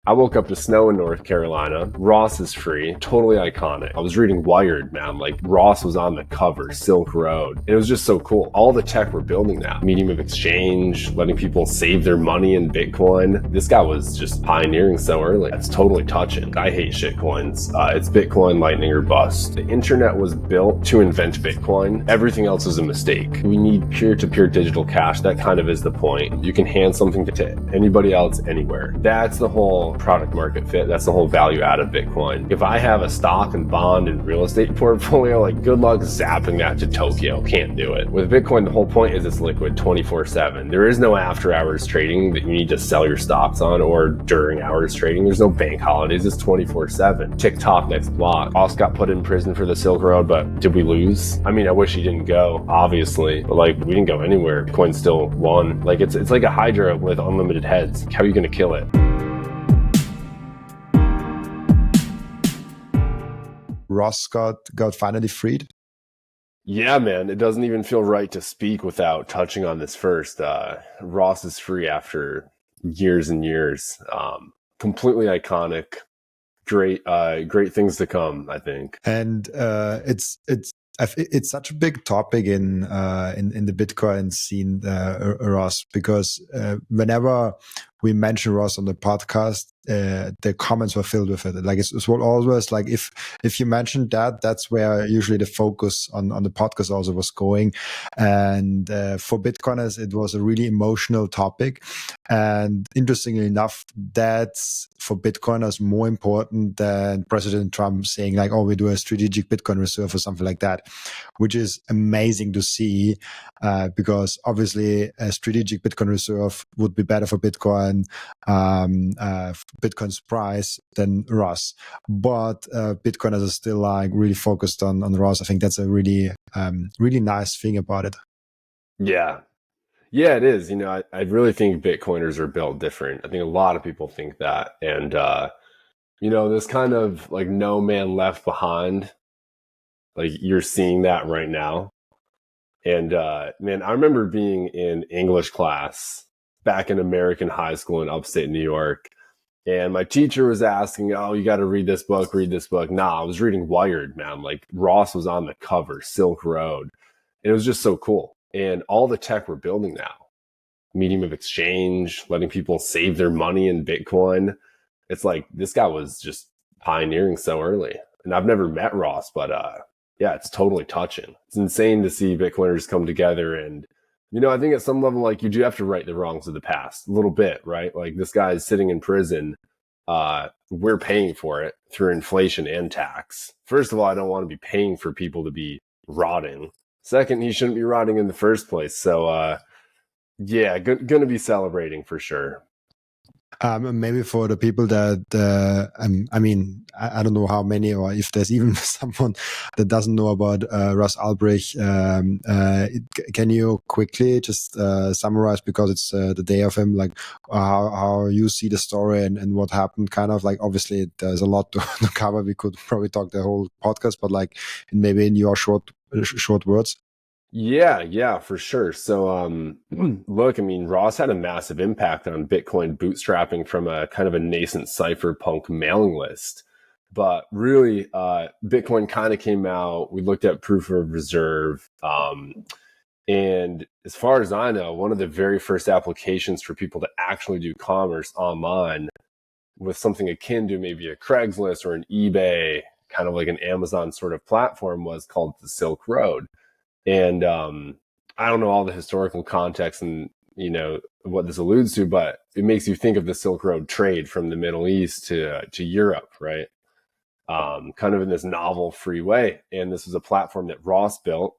I woke up to snow in North Carolina. Ross is free. Totally iconic. I was reading Wired, man. Like, Ross was on the cover, Silk Road. It was just so cool. All the tech we're building now. Medium of exchange, letting people save their money in Bitcoin. This guy was just pioneering so early. That's totally touching. I hate shitcoins. It's Bitcoin, lightning, or bust. The internet was built to invent Bitcoin. Everything else is a mistake. We need peer-to-peer digital cash. That kind of is the point. You can hand something to anybody else anywhere. That's the whole product market fit. That's the whole value add of Bitcoin. If I have a stock and bond and real estate portfolio, like, good luck zapping that to Tokyo. Can't do it. With Bitcoin, the whole point is it's liquid 24/7. There is no after hours trading that you need to sell your stocks on, or during hours trading. There's no bank holidays. It's 24/7. TikTok next block. Ross got put in prison for the Silk Road, but did we lose? I mean, I wish he didn't go, obviously, but like, we didn't go anywhere. Bitcoin still won. Like, it's like a Hydra with unlimited heads. How are you going to kill it? Ross got finally freed? Yeah, man. It doesn't even feel right to speak without touching on this first. Ross is free after years and years. Completely iconic. Great things to come, I think. And it's such a big topic in the Bitcoin scene, Ross, because whenever we mention Ross on the podcast, the comments were filled with it. Like, it's always like, if you mentioned that, that's where usually the focus on the podcast also was going. And for Bitcoiners, it was a really emotional topic. And interestingly enough, that's for Bitcoiners more important than President Trump saying, like, oh, we do a strategic Bitcoin reserve or something like that, which is amazing to see, because obviously a strategic Bitcoin reserve would be better for Bitcoin, Bitcoin's price, than Ross. But Bitcoiners are still like really focused on Ross. I think that's a really nice thing about it. Yeah, it is. You know, I really think Bitcoiners are built different. I think a lot of people think that. And, you know, this kind of like no man left behind, like, you're seeing that right now. And, man, I remember being in English class back in American high school in upstate New York. And my teacher was asking, oh, you got to read this book, read this book. Nah, I was reading Wired, man. Like, Ross was on the cover, Silk Road. And it was just so cool. And all the tech we're building now, medium of exchange, letting people save their money in Bitcoin. It's like, this guy was just pioneering so early. And I've never met Ross, but yeah, it's totally touching. It's insane to see Bitcoiners come together. And, you know, I think at some level, like, you do have to right the wrongs of the past a little bit, right? Like, this guy is sitting in prison. We're paying for it through inflation and tax. First of all, I don't want to be paying for people to be rotting. Second, he shouldn't be rotting in the first place. So, yeah, gonna be celebrating for sure. Maybe for the people that, I mean, I don't know how many, or if there's even someone that doesn't know about Ross Albrecht. Can you quickly just summarize, because it's the day of him, like how you see the story and what happened? Kind of like, obviously there's a lot to cover. We could probably talk the whole podcast, but like maybe in your short words. Yeah, for sure. So, look, I mean, Ross had a massive impact on Bitcoin bootstrapping from a kind of a nascent cypherpunk mailing list. But really, Bitcoin kind of came out. We looked at proof of reserve. And as far as I know, one of the very first applications for people to actually do commerce online with something akin to maybe a Craigslist or an eBay, kind of like an Amazon sort of platform, was called the Silk Road. And I don't know all the historical context and, you know, what this alludes to, but it makes you think of the Silk Road trade from the Middle East to Europe, right? Kind of in this novel, free way. And this was a platform that Ross built.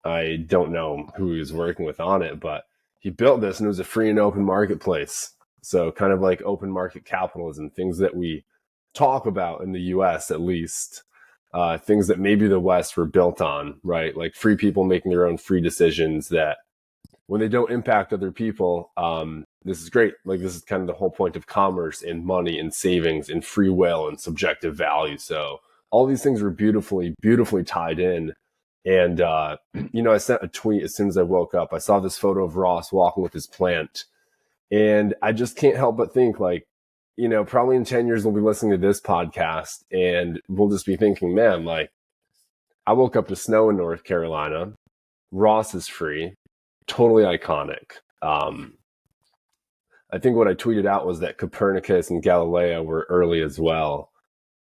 I don't know who he was working with on it, but he built this, and it was a free and open marketplace. So kind of like open market capitalism, things that we talk about in the US, at least. Things that maybe the West were built on, right? Like free people making their own free decisions that, when they don't impact other people, this is great. Like, this is kind of the whole point of commerce and money and savings and free will and subjective value. So all these things were beautifully tied in. And, you know, I sent a tweet as soon as I woke up. I saw this photo of Ross walking with his plant. And I just can't help but think, like, probably in 10 years, we'll be listening to this podcast and we'll just be thinking, man, like, I woke up to snow in North Carolina. Ross is free. Totally iconic. I think what I tweeted out was that Copernicus and Galileo were early as well.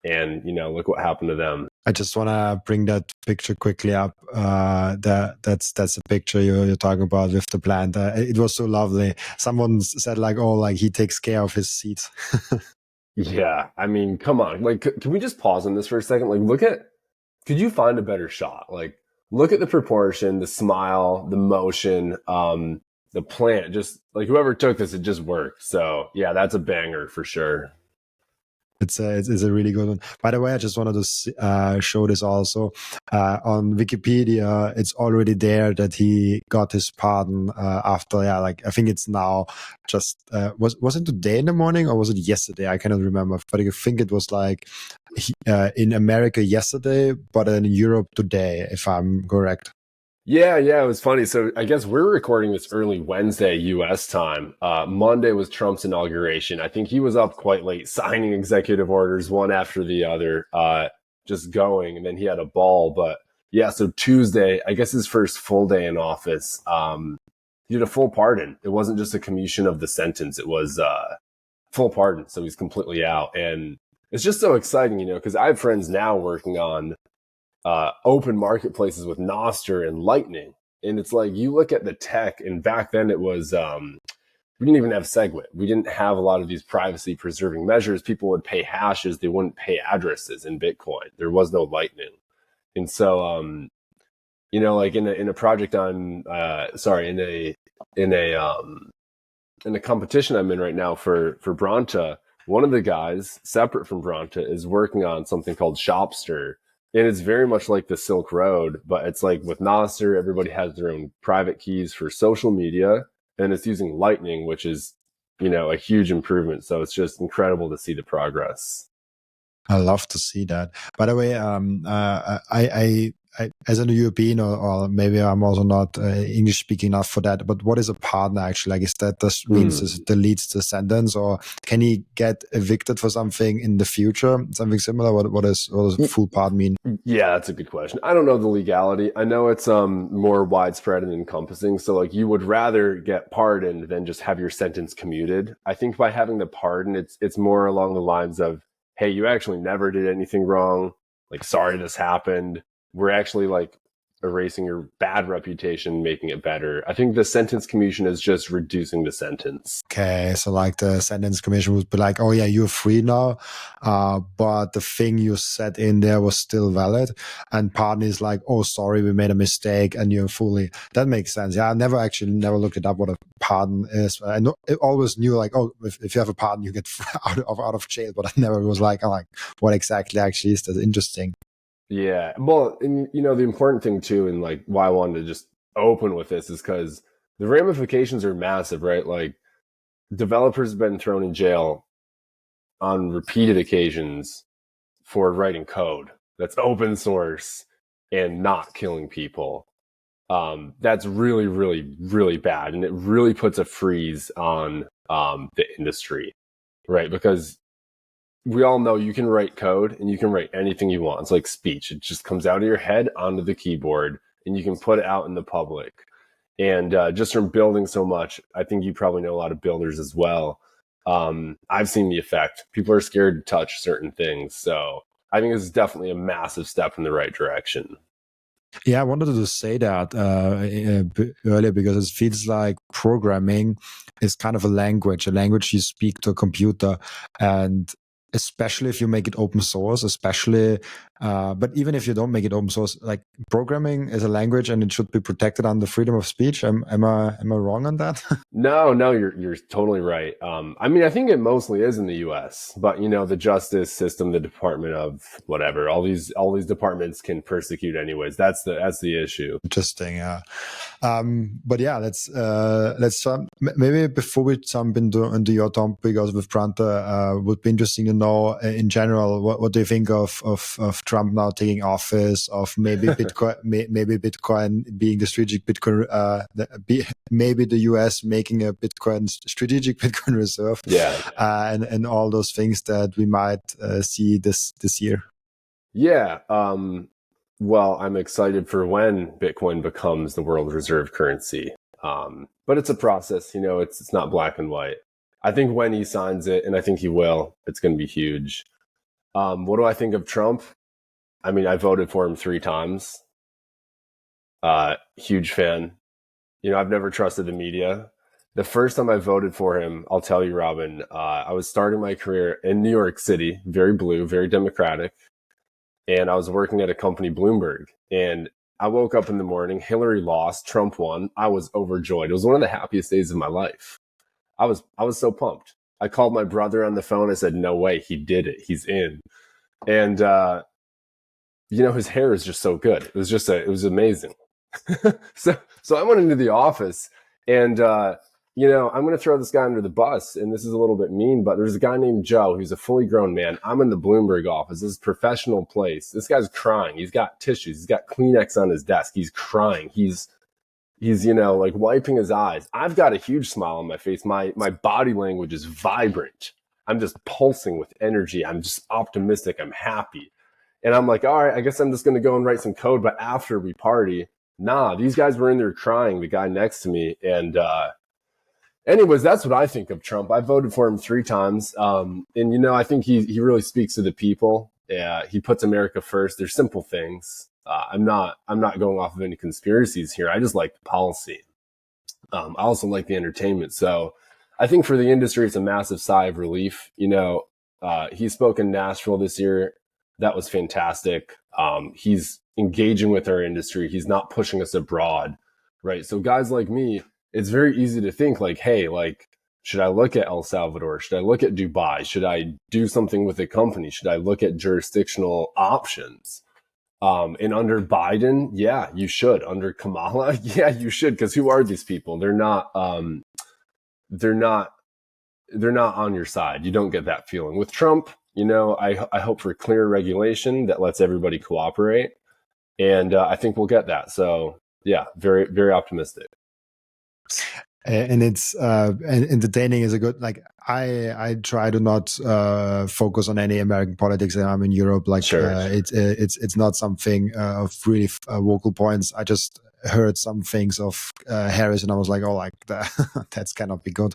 And, look what happened to them. I just want to bring that picture quickly up. That's a picture you're talking about with the plant. It was so lovely. Someone said like he takes care of his seeds. Yeah. I mean, come on. Like, can we just pause on this for a second? Like, could you find a better shot? Like, look at the proportion, the smile, the motion, the plant. Just like whoever took this, it just worked. So yeah, that's a banger for sure. It's a really good one. By the way, I just wanted to show this also on Wikipedia. It's already there that he got his pardon after I think it's now just was it today in the morning or was it yesterday? I cannot remember, but I think it was in America yesterday, but in Europe today, if I'm correct. Yeah, it was funny. So I guess we're recording this early Wednesday U.S. time. Monday was Trump's inauguration. I think he was up quite late signing executive orders, one after the other, just going. And then he had a ball. But yeah, so Tuesday, I guess his first full day in office, he did a full pardon. It wasn't just a commutation of the sentence. It was full pardon. So he's completely out. And it's just so exciting, because I have friends now working on open marketplaces with Nostr and Lightning. And it's like, you look at the tech, and back then it was, we didn't even have SegWit. We didn't have a lot of these privacy preserving measures. People would pay hashes. They wouldn't pay addresses in Bitcoin. There was no Lightning. And so, like in a project on, in a competition I'm in right now for Bronta, one of the guys separate from Bronta is working on something called Shopster. And it's very much like the Silk Road, but it's like with Nostr, everybody has their own private keys for social media, and it's using Lightning, which is, a huge improvement. So it's just incredible to see the progress. I love to see that. By the way, I as a European, or maybe I'm also not English speaking enough for that, but what is a partner actually? Like, is that just means it deletes the sentence, or can he get evicted for something in the future? Something similar? What does full pardon mean? Yeah, that's a good question. I don't know the legality. I know it's more widespread and encompassing. So like, you would rather get pardoned than just have your sentence commuted. I think by having the pardon, it's more along the lines of, hey, you actually never did anything wrong. Like, sorry this happened. We're actually like erasing your bad reputation, making it better. I think the sentence commutation is just reducing the sentence. Okay, so like the sentence commission would be like, oh yeah, you're free now, but the thing you said in there was still valid. And pardon is like, oh, sorry, we made a mistake, and you're fully. That makes sense. Yeah, I never looked it up what a pardon is. I always knew like, oh, if you have a pardon, you get out of jail, but I never was like, what exactly actually is that? Interesting. Yeah. Well, and the important thing too, and like why I wanted to just open with this is because the ramifications are massive, right? Like, developers have been thrown in jail on repeated occasions for writing code that's open source and not killing people. That's really, really, really bad. And it really puts a freeze on the industry, right? Because we all know you can write code and you can write anything you want. It's like speech. It just comes out of your head onto the keyboard, and you can put it out in the public. And just from building so much, I think you probably know a lot of builders as well. I've seen the effect. People are scared to touch certain things. So I think this is definitely a massive step in the right direction. Yeah, I wanted to say that earlier because it feels like programming is kind of a language you speak to a computer, and especially if you make it open source, but even if you don't make it open source, like, programming is a language and it should be protected under freedom of speech. Am I wrong on that? No, you're totally right. I mean, I think it mostly is in the U.S., but the justice system, the Department of whatever, all these departments can persecute anyways. That's the issue. Interesting, yeah. But yeah, let's maybe before we jump into your topic, because with Bronta, would be interesting to know in general what do you think of Trump now taking office, of maybe Bitcoin, maybe Bitcoin being the strategic Bitcoin, maybe the US making a strategic Bitcoin reserve, and all those things that we might see this year. Yeah. Well, I'm excited for when Bitcoin becomes the world reserve currency. But it's a process, it's not black and white. I think when he signs it, and I think he will, it's going to be huge. What do I think of Trump? I mean, I voted for him 3 times. Huge fan. I've never trusted the media. The first time I voted for him, I'll tell you, Robin, I was starting my career in New York City, very blue, very democratic. And I was working at a company, Bloomberg. And I woke up in the morning, Hillary lost, Trump won. I was overjoyed. It was one of the happiest days of my life. I was so pumped. I called my brother on the phone. I said, no way, he did it. He's in. And, his hair is just so good. It was amazing. So I went into the office and, I'm going to throw this guy under the bus, and this is a little bit mean, but there's a guy named Joe who's a fully grown man. I'm in the Bloomberg office. This is a professional place. This guy's crying. He's got tissues. He's got Kleenex on his desk. He's crying. He's like wiping his eyes. I've got a huge smile on my face. My body language is vibrant. I'm just pulsing with energy. I'm just optimistic. I'm happy. And I'm like, all right, I guess I'm just going to go and write some code. But after we party, these guys were in there crying, the guy next to me. And, anyways, that's what I think of Trump. I voted for him 3 times. And, I think he really speaks to the people. Yeah, he puts America first. There's simple things. I'm not going off of any conspiracies here. I just like the policy. I also like the entertainment. So I think for the industry, it's a massive sigh of relief. He spoke in Nashville this year. That was fantastic. He's engaging with our industry. He's not pushing us abroad, right? So guys like me, it's very easy to think like, hey, like, should I look at El Salvador? Should I look at Dubai? Should I do something with a company? Should I look at jurisdictional options? And under Biden, yeah, you should. Under Kamala, yeah, you should. Because who are these people? They're not on your side. You don't get that feeling. With Trump, I hope for clear regulation that lets everybody cooperate. And I think we'll get that. So yeah, very, very optimistic. And it's entertaining is a good, like, I try to not focus on any American politics. I'm in Europe, like, sure. It's not something of really vocal points. I just heard some things of Harris, and I was like, oh, like that's cannot be good,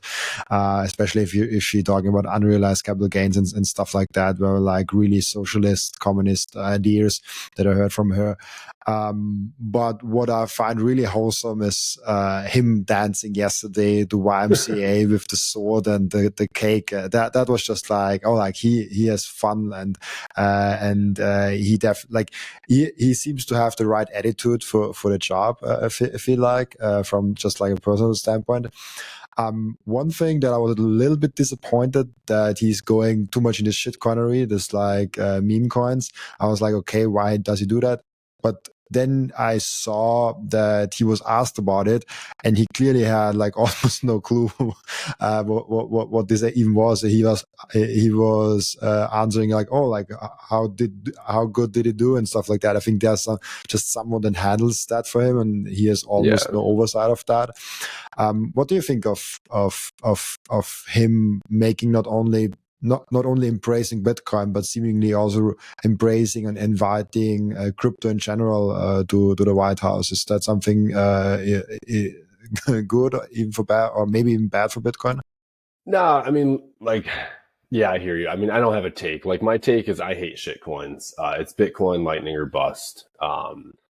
especially if she talking about unrealized capital gains and stuff like that, were like really socialist, communist ideas that I heard from her. But what I find really wholesome is him dancing yesterday, the YMCA with the sword and the cake. That was just like, oh, like he has fun, and he seems to have the right attitude for the job. I feel like from just like a personal standpoint. One thing that I was a little bit disappointed that he's going too much in this shit coinery, this like meme coins. I was like, okay, why does he do that? But then I saw that he was asked about it, and he clearly had like almost no clue what this even was. He was answering like, oh, like how good did he do and stuff like that. I think there's just someone that handles that for him, and he has almost no oversight of that. What do you think of him making not only embracing Bitcoin, but seemingly also embracing and inviting crypto in general to the White House? Is that something good, even for bad, or maybe even bad for Bitcoin? No, I mean, like, yeah, I hear you. I mean, I don't have a take. Like, my take is I hate shit coins. It's Bitcoin, lightning, or bust.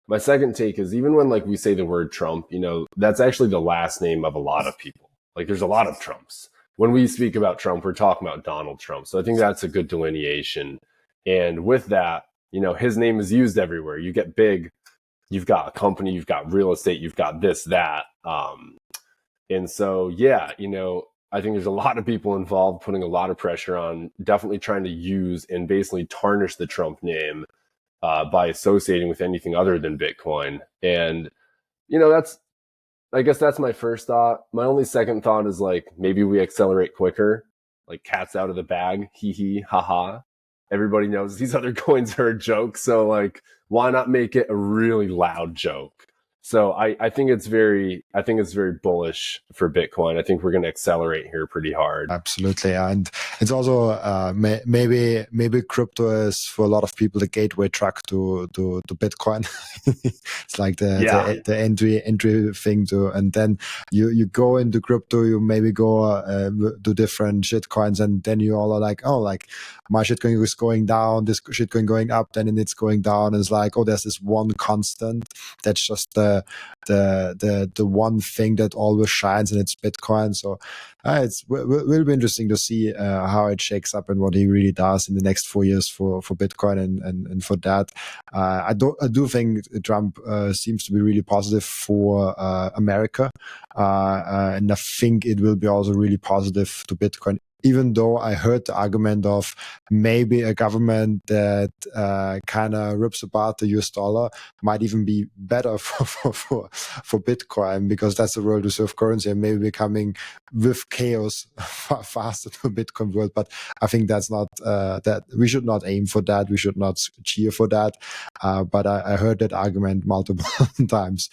My second take is even when like we say the word Trump, that's actually the last name of a lot of people. Like, there's a lot of Trumps. When we speak about Trump, we're talking about Donald Trump. So I think that's a good delineation. And with that, his name is used everywhere. You get big, you've got a company, you've got real estate, you've got this, that. And so, yeah, I think there's a lot of people involved putting a lot of pressure on, definitely trying to use and basically tarnish the Trump name by associating with anything other than Bitcoin. And, I guess that's my first thought. My only second thought is like, maybe we accelerate quicker, like cat's out of the bag, hee hee, ha ha. everybody knows these other coins are a joke. So like, why not make it a really loud joke? So I think it's very bullish for Bitcoin. I think we're going to accelerate here pretty hard. Absolutely, and it's also maybe crypto is for a lot of people the gateway drug to Bitcoin. It's like the entry thing to, and then you go into crypto, you maybe go to different shit coins, and then you all are like, oh, like my shitcoin is going down, this shitcoin going up, then it's going down. And it's like, oh, there's this one constant that's just the one thing that always shines, and it's Bitcoin. So it will be interesting to see how it shakes up and what he really does in the next 4 years for Bitcoin and for that. I do think Trump seems to be really positive for America, and I think it will be also really positive to Bitcoin. Even though I heard the argument of maybe a government that kind of rips apart the US dollar might even be better for Bitcoin, because that's the world reserve currency and maybe becoming with chaos faster to Bitcoin world. But I think that's not that we should not aim for that. We should not cheer for that. But I heard that argument multiple times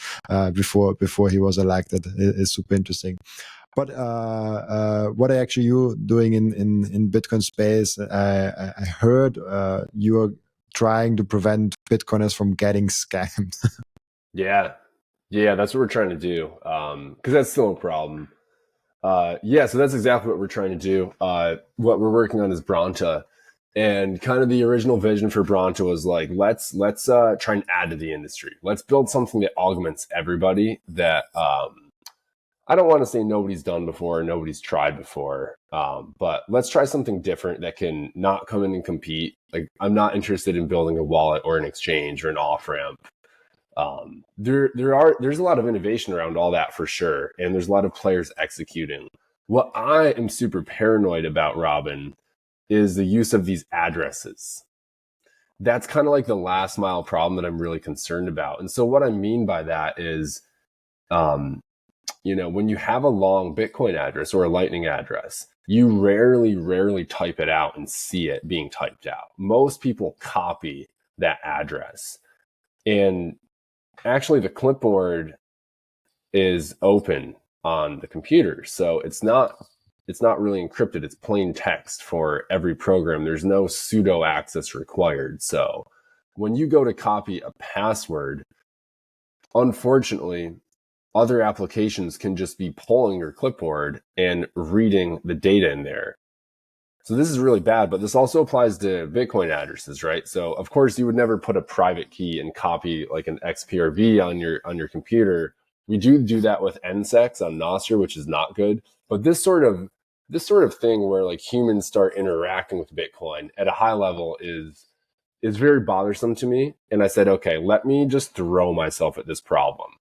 before he was elected. It's super interesting. But what are actually you doing in Bitcoin space? I heard you are trying to prevent Bitcoiners from getting scammed. Yeah, that's what we're trying to do, because that's still a problem. So that's exactly what we're trying to do. What we're working on is Bronta, and kind of the original vision for Bronta was like, let's try and add to the industry. Let's build something that augments everybody that I don't want to say nobody's done before, nobody's tried before, but let's try something different that can not come in and compete. Like, I'm not interested in building a wallet or an exchange or an off-ramp. There's a lot of innovation around all that for sure, and there's a lot of players executing. What I am super paranoid about, Robin, is the use of these addresses. That's kind of like the last mile problem that I'm really concerned about. And so what I mean by that is, when you have a long Bitcoin address or a Lightning address, you rarely type it out and see it being typed out. Most people copy that address. And actually, the clipboard is open on the computer. So it's not really encrypted. It's plain text for every program. There's no pseudo access required. So when you go to copy a password, unfortunately, other applications can just be pulling your clipboard and reading the data in there. So this is really bad, but this also applies to Bitcoin addresses, right? So of course you would never put a private key and copy like an XPRV on your computer. We do that with NSEX on Nostr, which is not good. But this sort of thing where like humans start interacting with Bitcoin at a high level is very bothersome to me. And I said, okay, let me just throw myself at this problem.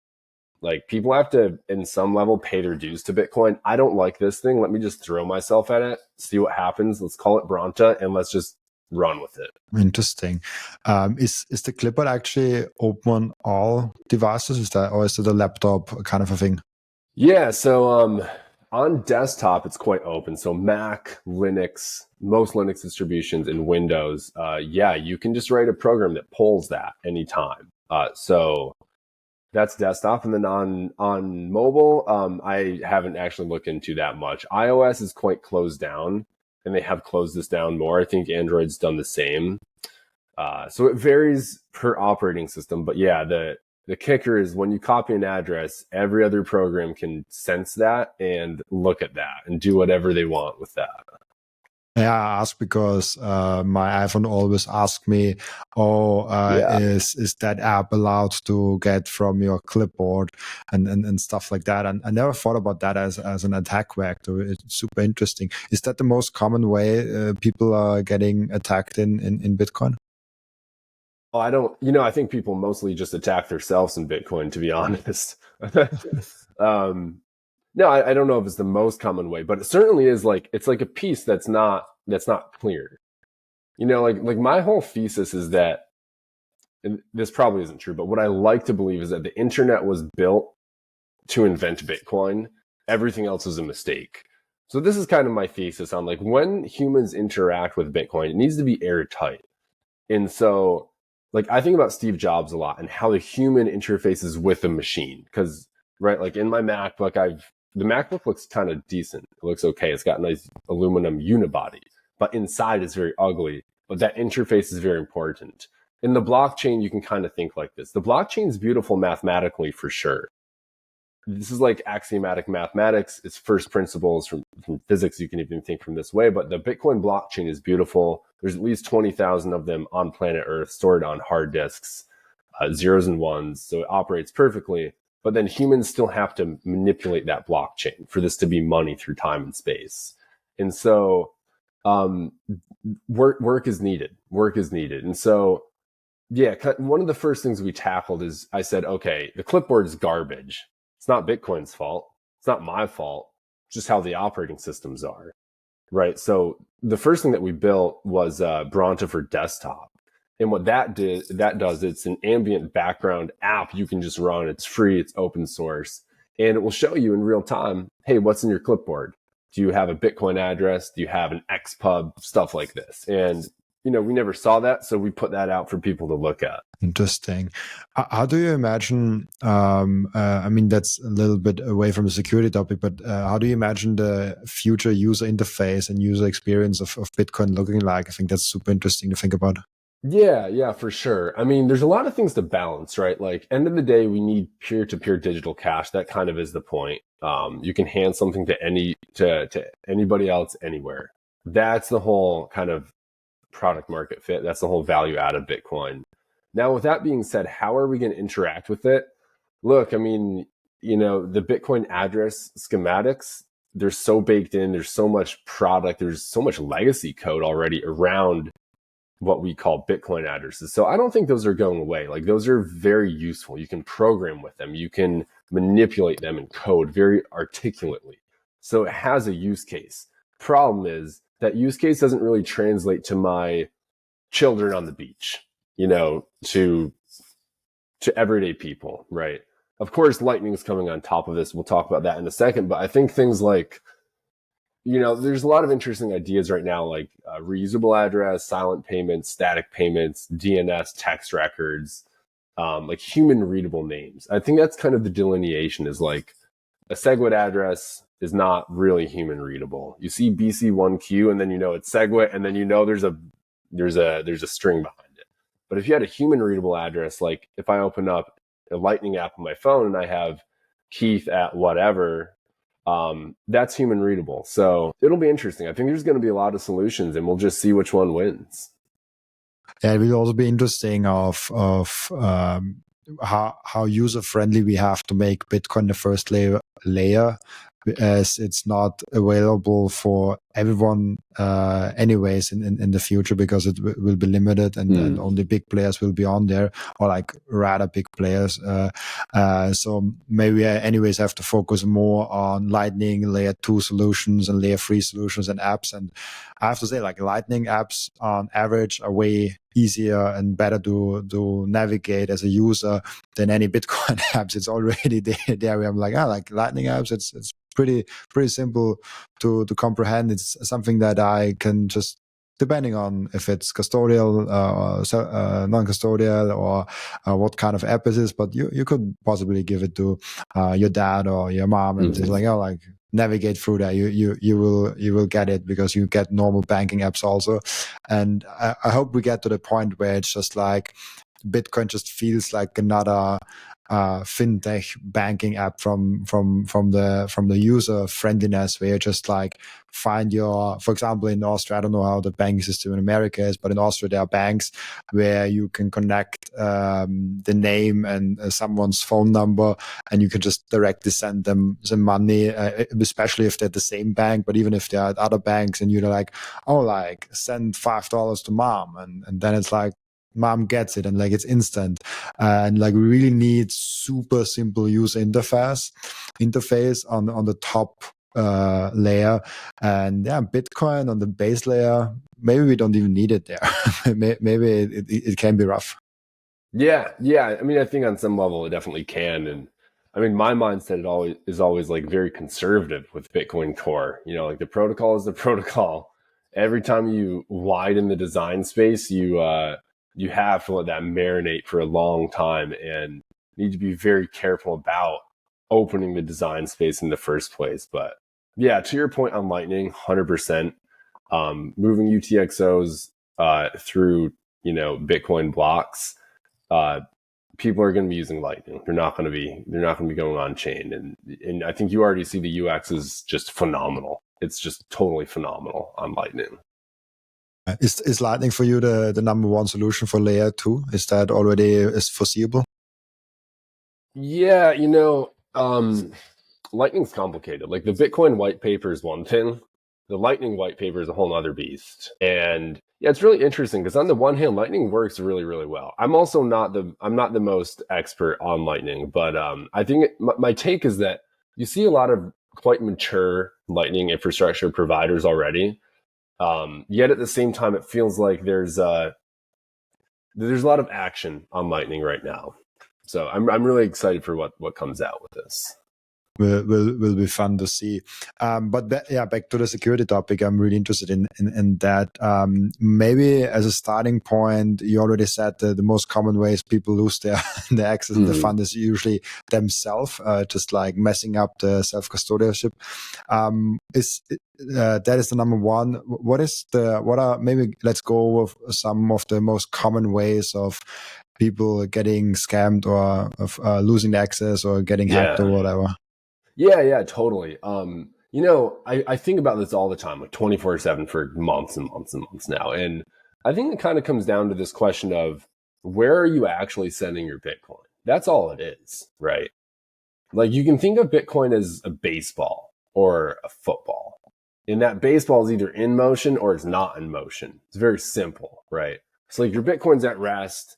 Like, people have to, in some level, pay their dues to Bitcoin. I don't like this thing. Let me just throw myself at it, see what happens. Let's call it Bronta, and let's just run with it. Interesting. Is the clipboard actually open on all devices? Or is it a laptop kind of a thing? Yeah. So on desktop, it's quite open. So Mac, Linux, most Linux distributions, and Windows. You can just write a program that pulls that anytime. So that's desktop. And then on mobile, I haven't actually looked into that much. iOS is quite closed down, and they have closed this down more. I think Android's done the same. So it varies per operating system. But yeah, the kicker is when you copy an address, every other program can sense that and look at that and do whatever they want with that. Yeah, I ask because my iPhone always asks me, is that app allowed to get from your clipboard and stuff like that? And I never thought about that as an attack vector. It's super interesting. Is that the most common way people are getting attacked in Bitcoin? Oh, I think people mostly just attack themselves in Bitcoin, to be honest. No, I don't know if it's the most common way, but it certainly is. Like, it's like a piece that's not clear. Like my whole thesis is that, and this probably isn't true, but what I like to believe is that the internet was built to invent Bitcoin. Everything else is a mistake. So this is kind of my thesis on like when humans interact with Bitcoin, it needs to be airtight. And so like I think about Steve Jobs a lot and how the human interfaces with the machine. Cause right, like in my MacBook, the MacBook looks kind of decent. It looks okay. It's got nice aluminum unibody, but inside it's very ugly. But that interface is very important. In the blockchain, you can kind of think like this. The blockchain is beautiful mathematically for sure. This is like axiomatic mathematics. It's first principles from physics. You can even think from this way, but the Bitcoin blockchain is beautiful. There's at least 20,000 of them on planet Earth stored on hard disks, zeros and ones. So it operates perfectly, but then humans still have to manipulate that blockchain for this to be money through time and space. And so, work is needed. Work is needed. And so, yeah, one of the first things we tackled is I said, okay, the clipboard is garbage. It's not Bitcoin's fault. It's not my fault. It's just how the operating systems are, right? So the first thing that we built was Bronta for desktop. And what that does, it's an ambient background app you can just run. It's free, it's open source, and it will show you in real time, hey, what's in your clipboard? Do you have a Bitcoin address? Do you have an XPub? Stuff like this. And we never saw that, so we put that out for people to look at. Interesting. How do you imagine, I mean, that's a little bit away from the security topic, but how do you imagine the future user interface and user experience of Bitcoin looking like? I think that's super interesting to think about. Yeah, for sure. I mean, there's a lot of things to balance, right? Like, end of the day, we need peer-to-peer digital cash. That kind of is the point. You can hand something to anybody else anywhere. That's the whole kind of product market fit. That's the whole value add of Bitcoin. Now, with that being said, how are we going to interact with it? Look, I mean, the Bitcoin address schematics, they're so baked in. There's so much product. There's so much legacy code already around what we call Bitcoin addresses. So I don't think those are going away. Like, those are very useful. You can program with them. You can manipulate them in code very articulately. So it has a use case. Problem is that use case doesn't really translate to my children on the beach, to everyday people, right? Of course, Lightning is coming on top of this. We'll talk about that in a second. But I think things like, there's a lot of interesting ideas right now, like reusable address, silent payments, static payments, DNS text records, like human readable names. I think that's kind of the delineation, is like a SegWit address is not really human readable. You see BC1Q and then it's SegWit, and then there's a string behind it. But if you had a human readable address, like if I open up a Lightning app on my phone and I have Keith at whatever, that's human readable. So it'll be interesting. I think there's going to be a lot of solutions, and we'll just see which one wins. Yeah, it will also be interesting of how user friendly we have to make Bitcoin the first layer, as it's not available for everyone anyways in the future, because it will be limited, and only big players will be on there, or like rather big players. So maybe I anyways have to focus more on Lightning layer 2 solutions and layer 3 solutions and apps. And I have to say, like, Lightning apps on average are way easier and better to navigate as a user than any Bitcoin apps. It's already there where I'm like, like Lightning apps, it's pretty simple to comprehend. It's something that I can just, depending on if it's custodial, non-custodial, or what kind of app it is, but you could possibly give it to your dad or your mom, and it's like, navigate through that. You will get it, because you get normal banking apps also. And I hope we get to the point where it's just like Bitcoin just feels like another fintech banking app from the user friendliness, where you just like find for example, in Austria, I don't know how the banking system in America is, but in Austria there are banks where you can connect the name and someone's phone number, and you can just directly send them some money, especially if they're the same bank. But even if they're at other banks, and you're like, like, send $5 to mom, and then it's like, mom gets it, and like it's instant. And like, we really need super simple user interface on the top layer. And Bitcoin on the base layer, maybe we don't even need it there. Maybe it can be rough. Yeah. I mean, I think on some level it definitely can. And I mean, my mindset is always like very conservative with Bitcoin Core. You know, like the protocol is the protocol. Every time you widen the design space, you have to let that marinate for a long time and need to be very careful about opening the design space in the first place. But yeah, to your point on Lightning, 100%. Moving UTXOs through, you know, Bitcoin blocks, uh, people are going to be using Lightning. They're not going to be going on chain. And I think you already see the UX is just phenomenal. It's just totally phenomenal on Lightning. Is Lightning for you the number one solution for layer 2? Is that already is foreseeable? Yeah, you know, Lightning's complicated. Like the Bitcoin white paper is one thing. The Lightning white paper is a whole other beast. And yeah, it's really interesting because on the one hand, Lightning works really, really well. I'm not the most expert on Lightning, but I think my take is that you see a lot of quite mature Lightning infrastructure providers already. Yet at the same time, it feels like there's a lot of action on Lightning right now. So I'm really excited for what comes out with this. Will be fun to see. But back to the security topic, I'm really interested in that. Maybe as a starting point, you already said the most common ways people lose their access and the fund is usually themselves, just like messing up the self custodialship. That is the number one. Maybe let's go with some of the most common ways of people getting scammed or of losing the access or getting hacked or whatever. Yeah, totally. You know, I think about this all the time, like 24/7 for months and months and months now. And I think it kind of comes down to this question of where are you actually sending your Bitcoin? That's all it is, right? Like you can think of Bitcoin as a baseball or a football. And that baseball is either in motion or it's not in motion. It's very simple, right? So like your Bitcoin's at rest,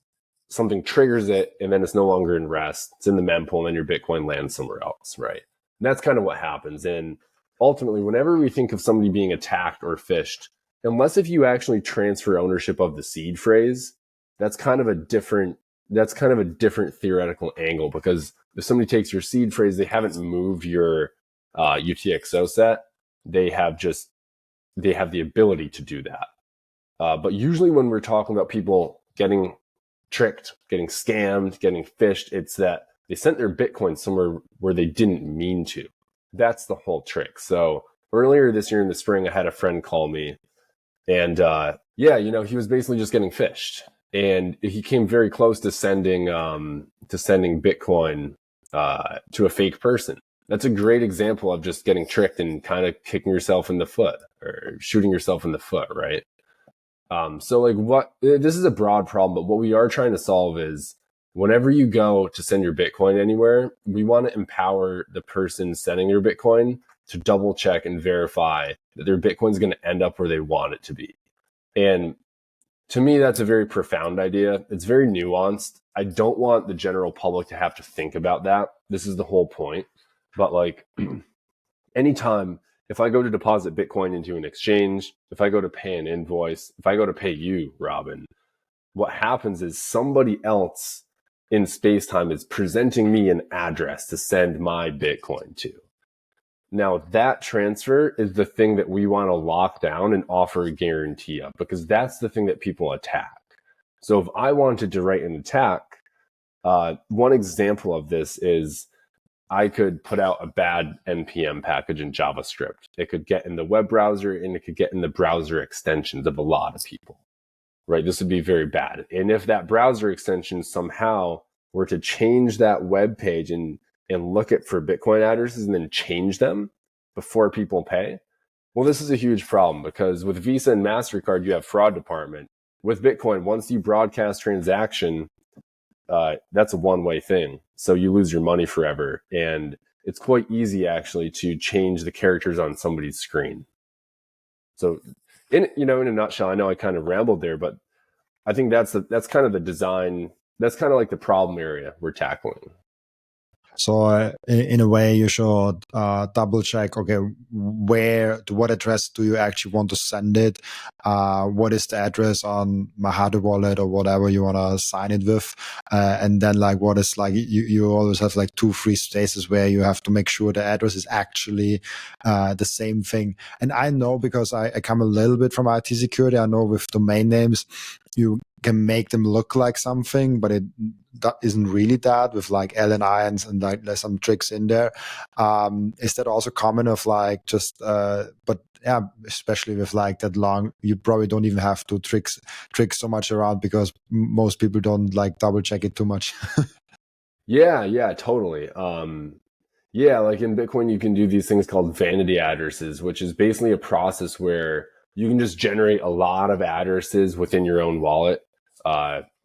something triggers it, and then it's no longer in rest. It's in the mempool, and then your Bitcoin lands somewhere else, right? And that's kind of what happens. And ultimately, whenever we think of somebody being attacked or phished, unless if you actually transfer ownership of the seed phrase, that's kind of a different theoretical angle, because if somebody takes your seed phrase, they haven't moved your UTXO set. They have the ability to do that. But usually when we're talking about people getting tricked, getting scammed, getting phished, it's that they sent their Bitcoin somewhere where they didn't mean to. That's the whole trick. So earlier this year in the spring, I had a friend call me, and you know, he was basically just getting phished, and he came very close to sending Bitcoin to a fake person. That's a great example of just getting tricked and kind of kicking yourself in the foot or shooting yourself in the foot, right? So like this is a broad problem, but what we are trying to solve is whenever you go to send your Bitcoin anywhere, we want to empower the person sending your Bitcoin to double check and verify that their Bitcoin is going to end up where they want it to be. And to me, that's a very profound idea. It's very nuanced. I don't want the general public to have to think about that. This is the whole point. But like anytime, if I go to deposit Bitcoin into an exchange, if I go to pay an invoice, if I go to pay you, Robin, what happens is somebody else in space-time is presenting me an address to send my Bitcoin to. Now, that transfer is the thing that we want to lock down and offer a guarantee of, because that's the thing that people attack. So if I wanted to write an attack, one example of this is I could put out a bad NPM package in JavaScript. It could get in the web browser and it could get in the browser extensions of a lot of people, right? This would be very bad. And if that browser extension somehow were to change that web page and look at for Bitcoin addresses and then change them before people pay, well, this is a huge problem, because with Visa and MasterCard, you have fraud department. With Bitcoin, once you broadcast transaction, that's a one-way thing. So you lose your money forever. And it's quite easy actually to change the characters on somebody's screen. So in a nutshell, I know I kind of rambled there, but I think that's kind of the design. That's kind of like the problem area we're tackling. So in a way, you should double check, okay, to what address do you actually want to send it? What is the address on my hardware wallet or whatever you want to sign it with? And then like what is like, you always have like 2-3 spaces where you have to make sure the address is actually the same thing. And I know because I come a little bit from IT security, I know with domain names, you can make them look like something, but that isn't really that with like LNI and like there's some tricks in there. Is that also common of like just, but yeah, especially with like that long, you probably don't even have to trick so much around because most people don't like double check it too much. Yeah, totally. Yeah, like in Bitcoin, you can do these things called vanity addresses, which is basically a process where you can just generate a lot of addresses within your own wallet.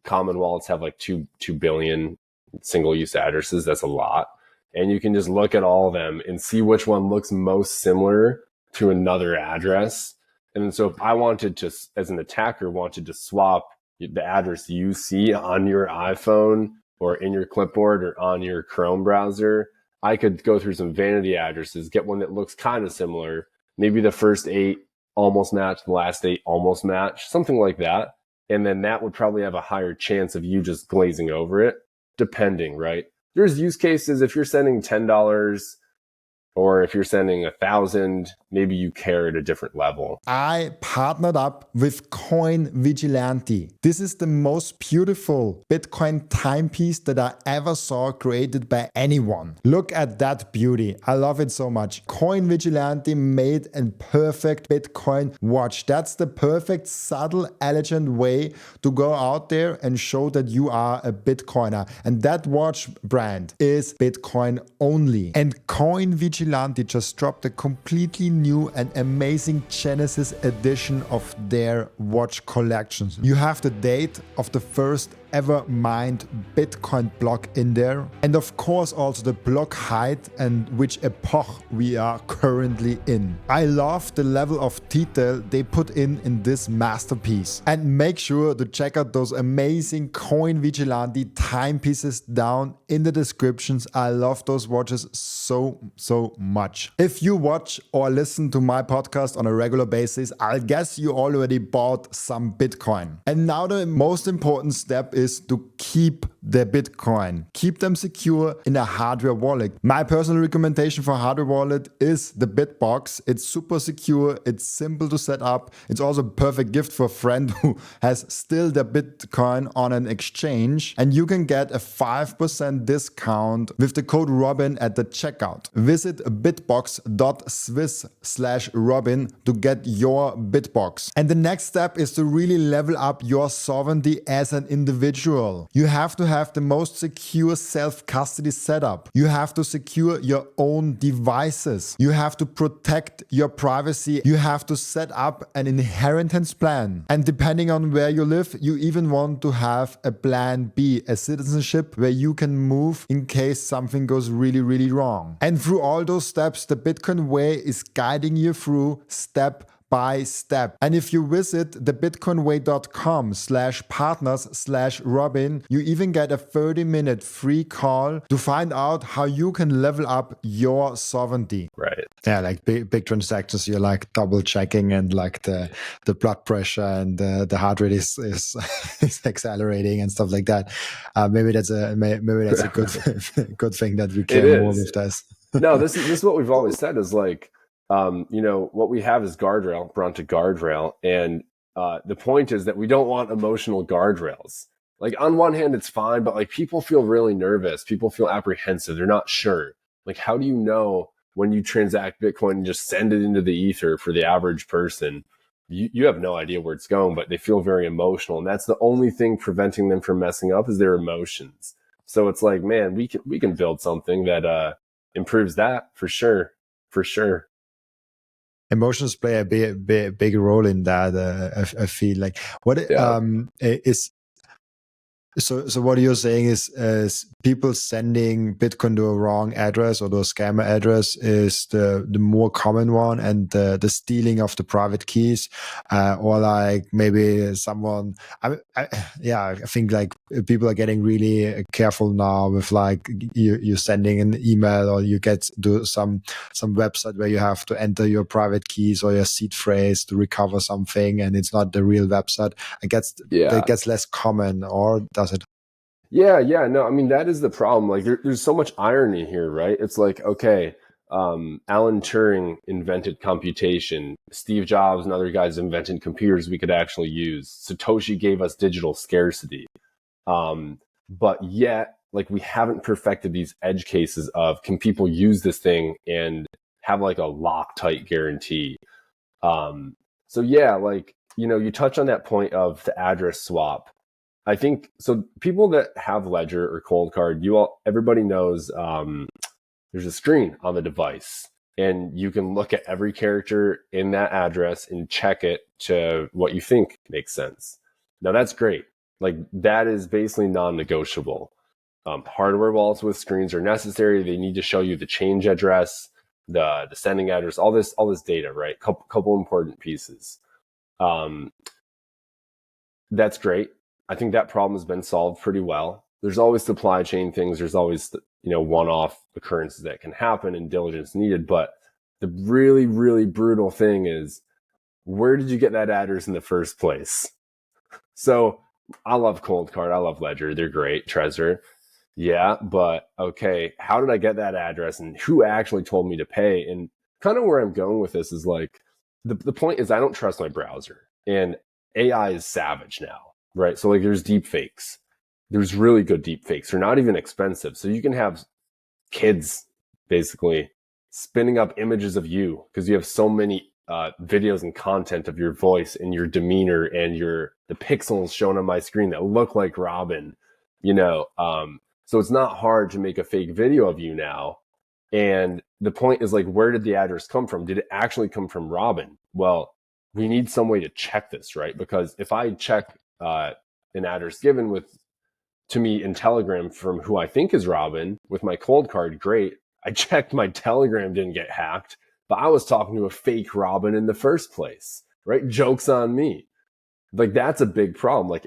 Common wallets have like 2 billion single-use addresses. That's a lot. And you can just look at all of them and see which one looks most similar to another address. And then so if I wanted to, as an attacker, wanted to swap the address you see on your iPhone or in your clipboard or on your Chrome browser, I could go through some vanity addresses, get one that looks kind of similar. Maybe the first 8 almost match, the last 8 almost match, something like that. And then that would probably have a higher chance of you just glazing over it, depending, right? There's use cases if you're sending $10 or if you're sending 1,000, maybe you care at a different level. I partnered up with Coin Vigilante. This is the most beautiful Bitcoin timepiece that I ever saw created by anyone. Look at that beauty. I love it so much. Coin Vigilante made a perfect Bitcoin watch. That's the perfect, subtle, elegant way to go out there and show that you are a Bitcoiner. And that watch brand is Bitcoin only. And Coin Vigilante just dropped a completely new and amazing Genesis edition of their watch collections. You have the date of the first ever mined Bitcoin block in there, and of course also the block height and which epoch we are currently in. I love the level of detail they put in this masterpiece, and make sure to check out those amazing Coin Vigilante timepieces down in the descriptions. I love those watches so much. If you watch or listen to my podcast on a regular basis, I guess you already bought some Bitcoin. And now the most important step is to keep the Bitcoin. Keep them secure in a hardware wallet. My personal recommendation for hardware wallet is the BitBox. It's super secure. It's simple to set up. It's also a perfect gift for a friend who has still their Bitcoin on an exchange. And you can get a 5% discount with the code Robin at the checkout. Visit bitbox.swiss/Robin to get your BitBox. And the next step is to really level up your sovereignty as an individual. You have to have the most secure self-custody setup. You have to secure your own devices. You have to protect your privacy. You have to set up an inheritance plan. And depending on where you live, you even want to have a plan B, a citizenship where you can move in case something goes really wrong. And through all those steps, the Bitcoin way is guiding you through step by step. And if you visit thebitcoinway.com/partners/Robin, you even get a 30-minute free call to find out how you can level up your sovereignty. Right. Yeah, like big transactions, you're like double checking, and like the blood pressure and the heart rate is is accelerating and stuff like that. Maybe that's a good good thing that we care more with this. No, this is what we've always said is like, what we have is guardrail, Bronta guardrail. And the point is that we don't want emotional guardrails. Like on one hand, it's fine, but like people feel really nervous. People feel apprehensive. They're not sure. Like, how do you know when you transact Bitcoin and just send it into the ether for the average person? You have no idea where it's going, but they feel very emotional. And that's the only thing preventing them from messing up is their emotions. So it's like, man, we can build something that improves that for sure. For sure. Emotions play a big role in that. I feel like is so what you're saying is people sending Bitcoin to a wrong address or to a scammer address is the more common one, and the stealing of the private keys, or like maybe someone. I think like people are getting really careful now with like you're sending an email or you get to some website where you have to enter your private keys or your seed phrase to recover something, and it's not the real website. That gets less common, or does it? Yeah, no, I mean, that is the problem. Like, there's so much irony here, right? It's like, okay, Alan Turing invented computation. Steve Jobs and other guys invented computers we could actually use. Satoshi gave us digital scarcity. But yet, like, we haven't perfected these edge cases of, can people use this thing and have like a Loctite guarantee? So yeah, like, you touch on that point of the address swap. I think so. People that have Ledger or Cold Card, everybody knows there's a screen on the device, and you can look at every character in that address and check it to what you think makes sense. Now that's great. Like, that is basically non-negotiable. Hardware wallets with screens are necessary. They need to show you the change address, the sending address, all this data, right? Couple important pieces. That's great. I think that problem has been solved pretty well. There's always supply chain things. There's always, one-off occurrences that can happen and diligence needed. But the really, really brutal thing is, where did you get that address in the first place? So I love Cold Card. I love Ledger. They're great. Trezor. Yeah, but okay, how did I get that address and who actually told me to pay? And kind of where I'm going with this is like, the point is, I don't trust my browser, and AI is savage now. Right. So like, there's deep fakes. There's really good deep fakes. They're not even expensive. So you can have kids basically spinning up images of you because you have so many videos and content of your voice and your demeanor and the pixels shown on my screen that look like Robin, so it's not hard to make a fake video of you now. And the point is, like, where did the address come from? Did it actually come from Robin? Well, we need some way to check this, right? Because if I check an address given to me in Telegram from who I think is Robin with my Cold Card, great. I checked my Telegram didn't get hacked, but I was talking to a fake Robin in the first place, right? Joke's on me. Like, that's a big problem. Like,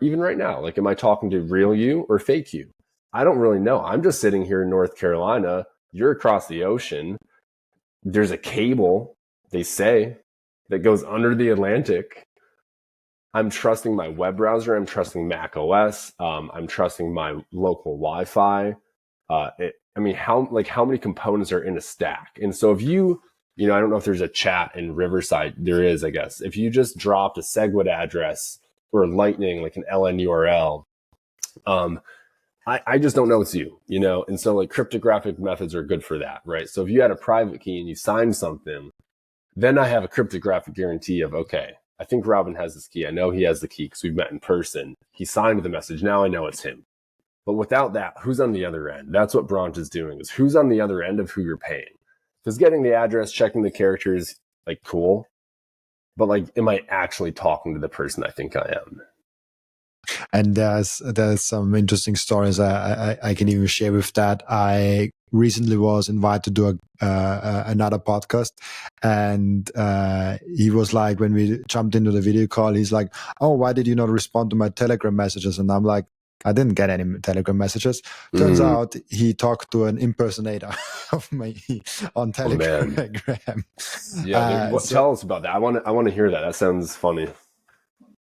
even right now, like, am I talking to real you or fake you? I don't really know. I'm just sitting here in North Carolina. You're across the ocean. There's a cable, they say, that goes under the Atlantic. I'm trusting my web browser. I'm trusting Mac OS. I'm trusting my local Wi-Fi. How many components are in a stack? And so if I don't know if there's a chat in Riverside. There is, I guess. If you just dropped a SegWit address or Lightning, like an LN URL, I just don't know it's you, And so like cryptographic methods are good for that, right? So if you had a private key and you signed something, then I have a cryptographic guarantee of, okay, I think Robin has this key. I know he has the key because we've met in person. He signed the message. Now I know it's him. But without that, who's on the other end? That's what Bronta is doing, is who's on the other end of who you're paying. Because getting the address, checking the characters, like, cool. But like, am I actually talking to the person I think I am? And there's some interesting stories I can even share with that. I recently was invited to do another podcast, and he was like, when we jumped into the video call, he's like, "Oh, why did you not respond to my Telegram messages?" And I'm like, I didn't get any Telegram messages. Turns out he talked to an impersonator of me on Telegram. Yeah, tell us about that. I want to hear that. That sounds funny.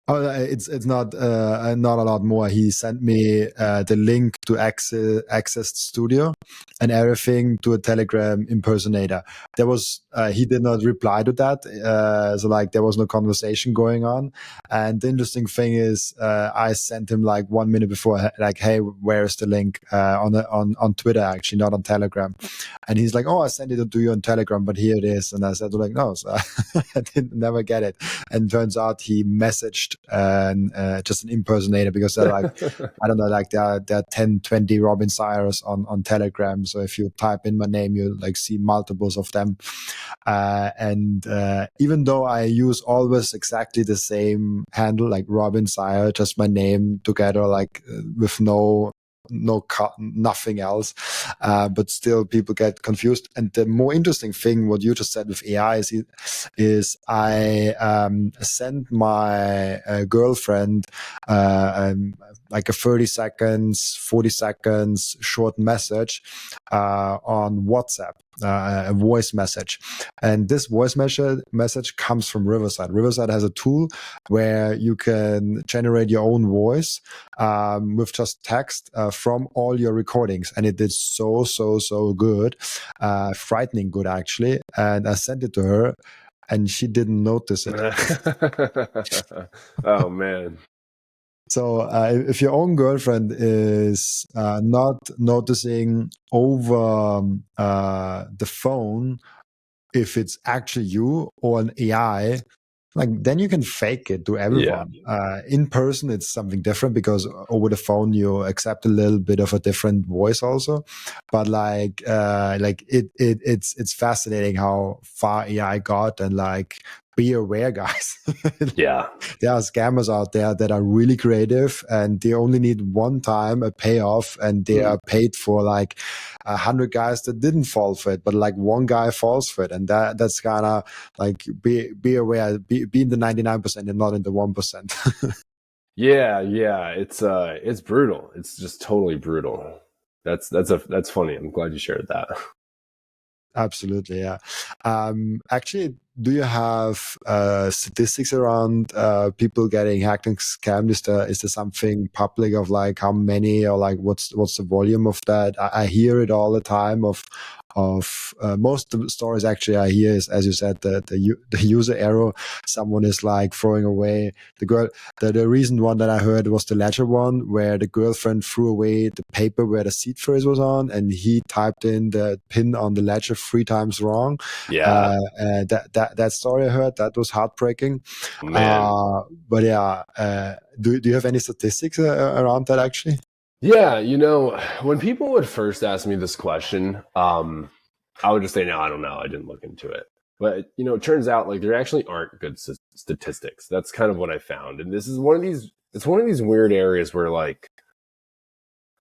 Oh, it's not a lot more. He sent me the link to Access Studio and everything to a Telegram impersonator. There was he did not reply to that, so like there was no conversation going on. And the interesting thing is, I sent him like 1 minute before, like, "Hey, where is the link?" On Twitter, actually, not on Telegram. And he's like, "Oh, I sent it to you on Telegram, but here it is." And I said, like, "No," so I never get it. And turns out he messaged just an impersonator, because they're like, I don't know, like there are 10, 20 Robin Seyers on Telegram. So if you type in my name, you like see multiples of them. And even though I use always exactly the same handle, like Robin Seyr, just my name together, like with no nothing else. But still, people get confused. And the more interesting thing, what you just said with AI, is I sent my girlfriend like a 30 seconds, 40 seconds short message on WhatsApp, a voice message. And this voice message comes from Riverside. Riverside has a tool where you can generate your own voice with just text from all your recordings. And it did so good, frightening good, actually. And I sent it to her, and she didn't notice it. Oh, man. So if your own girlfriend is not noticing over the phone if it's actually you or an AI, like then you can fake it to everyone. In person, it's something different because over the phone you accept a little bit of a different voice also. But it's fascinating how far AI got, and like, be aware, guys. Yeah. There are scammers out there that are really creative, and they only need one time a payoff, and they are paid for like 100 guys that didn't fall for it, but like one guy falls for it, and that's kind of like, be aware, be in the 99% and not in the 1%. Yeah, it's brutal. It's just totally brutal. That's funny. I'm glad you shared that. Absolutely, yeah. Actually, do you have statistics around people getting hacked and scammed? Is there something public of like how many, or like what's the volume of that? I hear it all the time of most of the stories actually I hear is, as you said, the user error. Someone is like throwing away the girl. The recent one that I heard was the Ledger one, where the girlfriend threw away the paper where the seed phrase was on, and he typed in the pin on the Ledger 3 times wrong. Yeah. That story I heard, that was heartbreaking. Man. But yeah, do you have any statistics around that actually? Yeah, when people would first ask me this question, I would just say, no, I don't know. I didn't look into it. But, it turns out like there actually aren't good statistics. That's kind of what I found. And this is it's one of these weird areas where like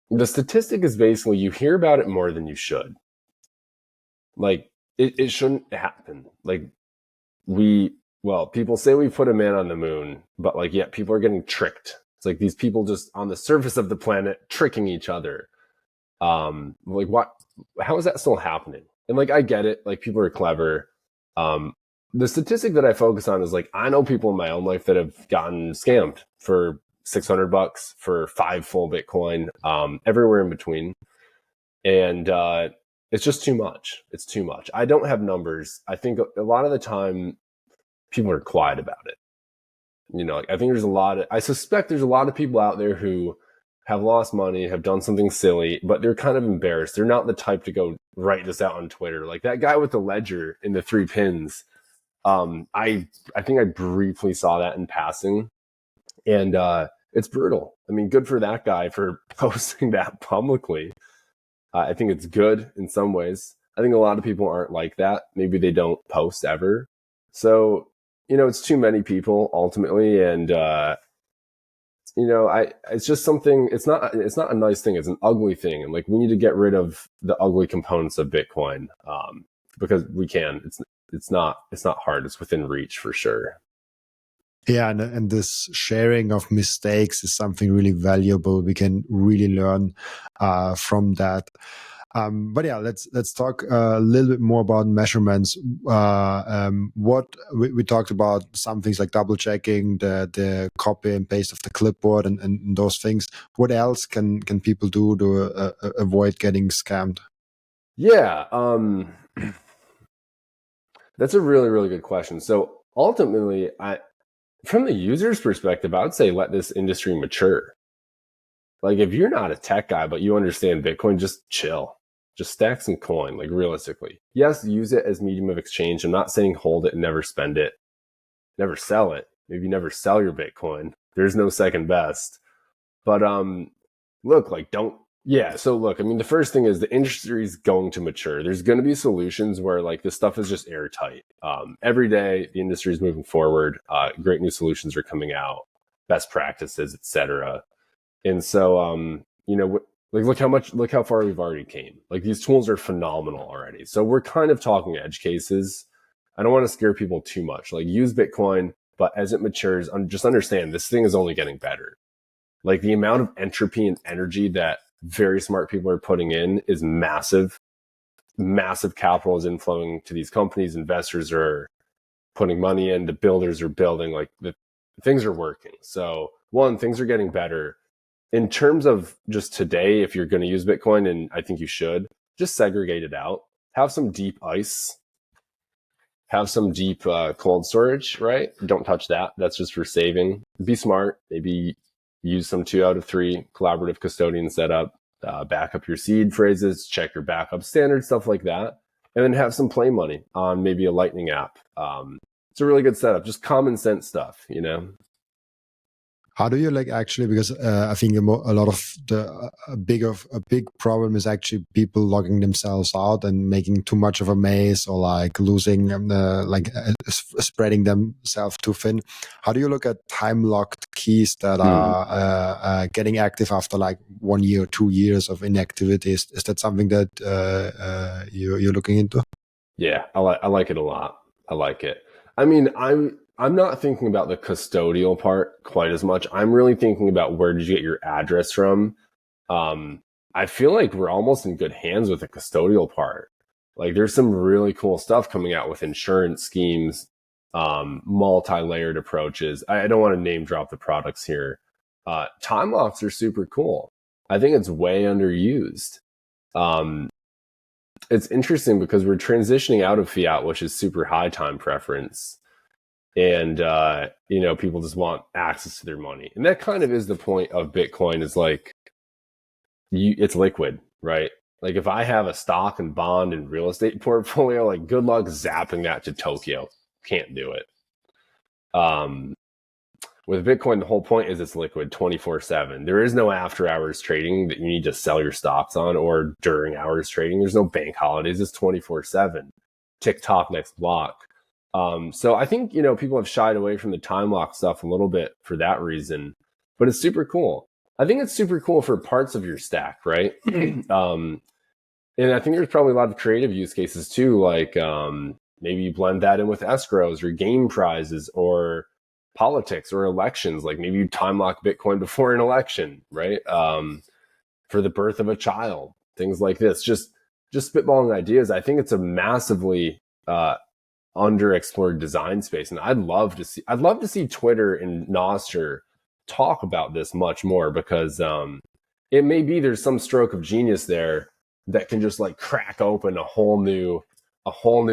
the statistic is basically you hear about it more than you should. Like it shouldn't happen. Like people say we put a man on the moon, but like, yeah, people are getting tricked. It's like these people just on the surface of the planet tricking each other. Like what? How is that still happening? And like, I get it. Like people are clever. The statistic that I focus on is like, I know people in my own life that have gotten scammed for $600 for 5 full Bitcoin, everywhere in between. And, it's just too much. It's too much. I don't have numbers. I think a lot of the time people are quiet about it. I think I suspect there's a lot of people out there who have lost money, have done something silly, but they're kind of embarrassed. They're not the type to go write this out on Twitter. Like that guy with the ledger in the 3 pins. I think I briefly saw that in passing, and it's brutal. I mean, good for that guy for posting that publicly. I think it's good in some ways. I think a lot of people aren't like that. Maybe they don't post ever. So, it's too many people ultimately. And, it's just something, it's not a nice thing. It's an ugly thing. And like, we need to get rid of the ugly components of Bitcoin, because we can. It's not hard. It's within reach for sure. Yeah, and this sharing of mistakes is something really valuable. We can really learn from that. But yeah, let's talk a little bit more about measurements. What we talked about, some things like double checking the copy and paste of the clipboard and those things. What else can people do to avoid getting scammed? Yeah, that's a really, really good question. So ultimately, from the user's perspective, I would say let this industry mature. Like if you're not a tech guy, but you understand Bitcoin, just chill. Just stack some coin, like realistically. Yes, use it as medium of exchange. I'm not saying hold it and never spend it. Never sell it. Maybe never sell your Bitcoin. There's no second best. But look, like so look, I mean, the first thing is the industry is going to mature. There's going to be solutions where like this stuff is just airtight. Every day the industry is moving forward. Great new solutions are coming out, best practices, etc. And so, Like look how far we've already came. Like these tools are phenomenal already. So we're kind of talking edge cases. I don't want to scare people too much. Like use Bitcoin, but as it matures, just understand this thing is only getting better. Like the amount of entropy and energy that very smart people are putting in is massive. Massive capital is inflowing to these companies. Investors are putting money in. The builders are building. Like the things are working. So one, things are getting better. In terms of just today, if you're going to use Bitcoin, and I think you should, just segregate it out. Have some deep ice. Have some deep cold storage, right? Don't touch that. That's just for saving. Be smart. Maybe use some 2 out of 3 collaborative custodian setup. Back up your seed phrases. Check your backup standards, stuff like that. And then have some play money on maybe a Lightning app. It's a really good setup. Just common sense stuff, you know? How do you like actually? Because I think a lot of a big problem is actually people logging themselves out and making too much of a maze, or like losing spreading themselves too thin. How do you look at time locked keys that are getting active after like 1 year, 2 years of inactivity? Is that something that you're looking into? Yeah, I like it a lot. I like it. I mean, I'm not thinking about the custodial part quite as much. I'm really thinking about where did you get your address from? I feel like we're almost in good hands with the custodial part. Like there's some really cool stuff coming out with insurance schemes, multi-layered approaches. I don't want to name drop the products here. Time locks are super cool. I think it's way underused. It's interesting because we're transitioning out of fiat, which is super high time preference. And, people just want access to their money. And that kind of is the point of Bitcoin, is like, it's liquid, right? Like if I have a stock and bond and real estate portfolio, like good luck zapping that to Tokyo. Can't do it. With Bitcoin, the whole point is it's liquid 24/7. There is no after hours trading that you need to sell your stocks on, or during hours trading. There's no bank holidays. It's 24/7. TikTok next block. So I think, people have shied away from the time lock stuff a little bit for that reason, but it's super cool. I think it's super cool for parts of your stack, right? And I think there's probably a lot of creative use cases too. Like, maybe you blend that in with escrows or game prizes or politics or elections. Like maybe you time lock Bitcoin before an election, right? For the birth of a child, things like this, just spitballing ideas. I think it's a massively, underexplored design space, and I'd love to see Twitter and Nostr talk about this much more, because it may be there's some stroke of genius there that can just like crack open a whole new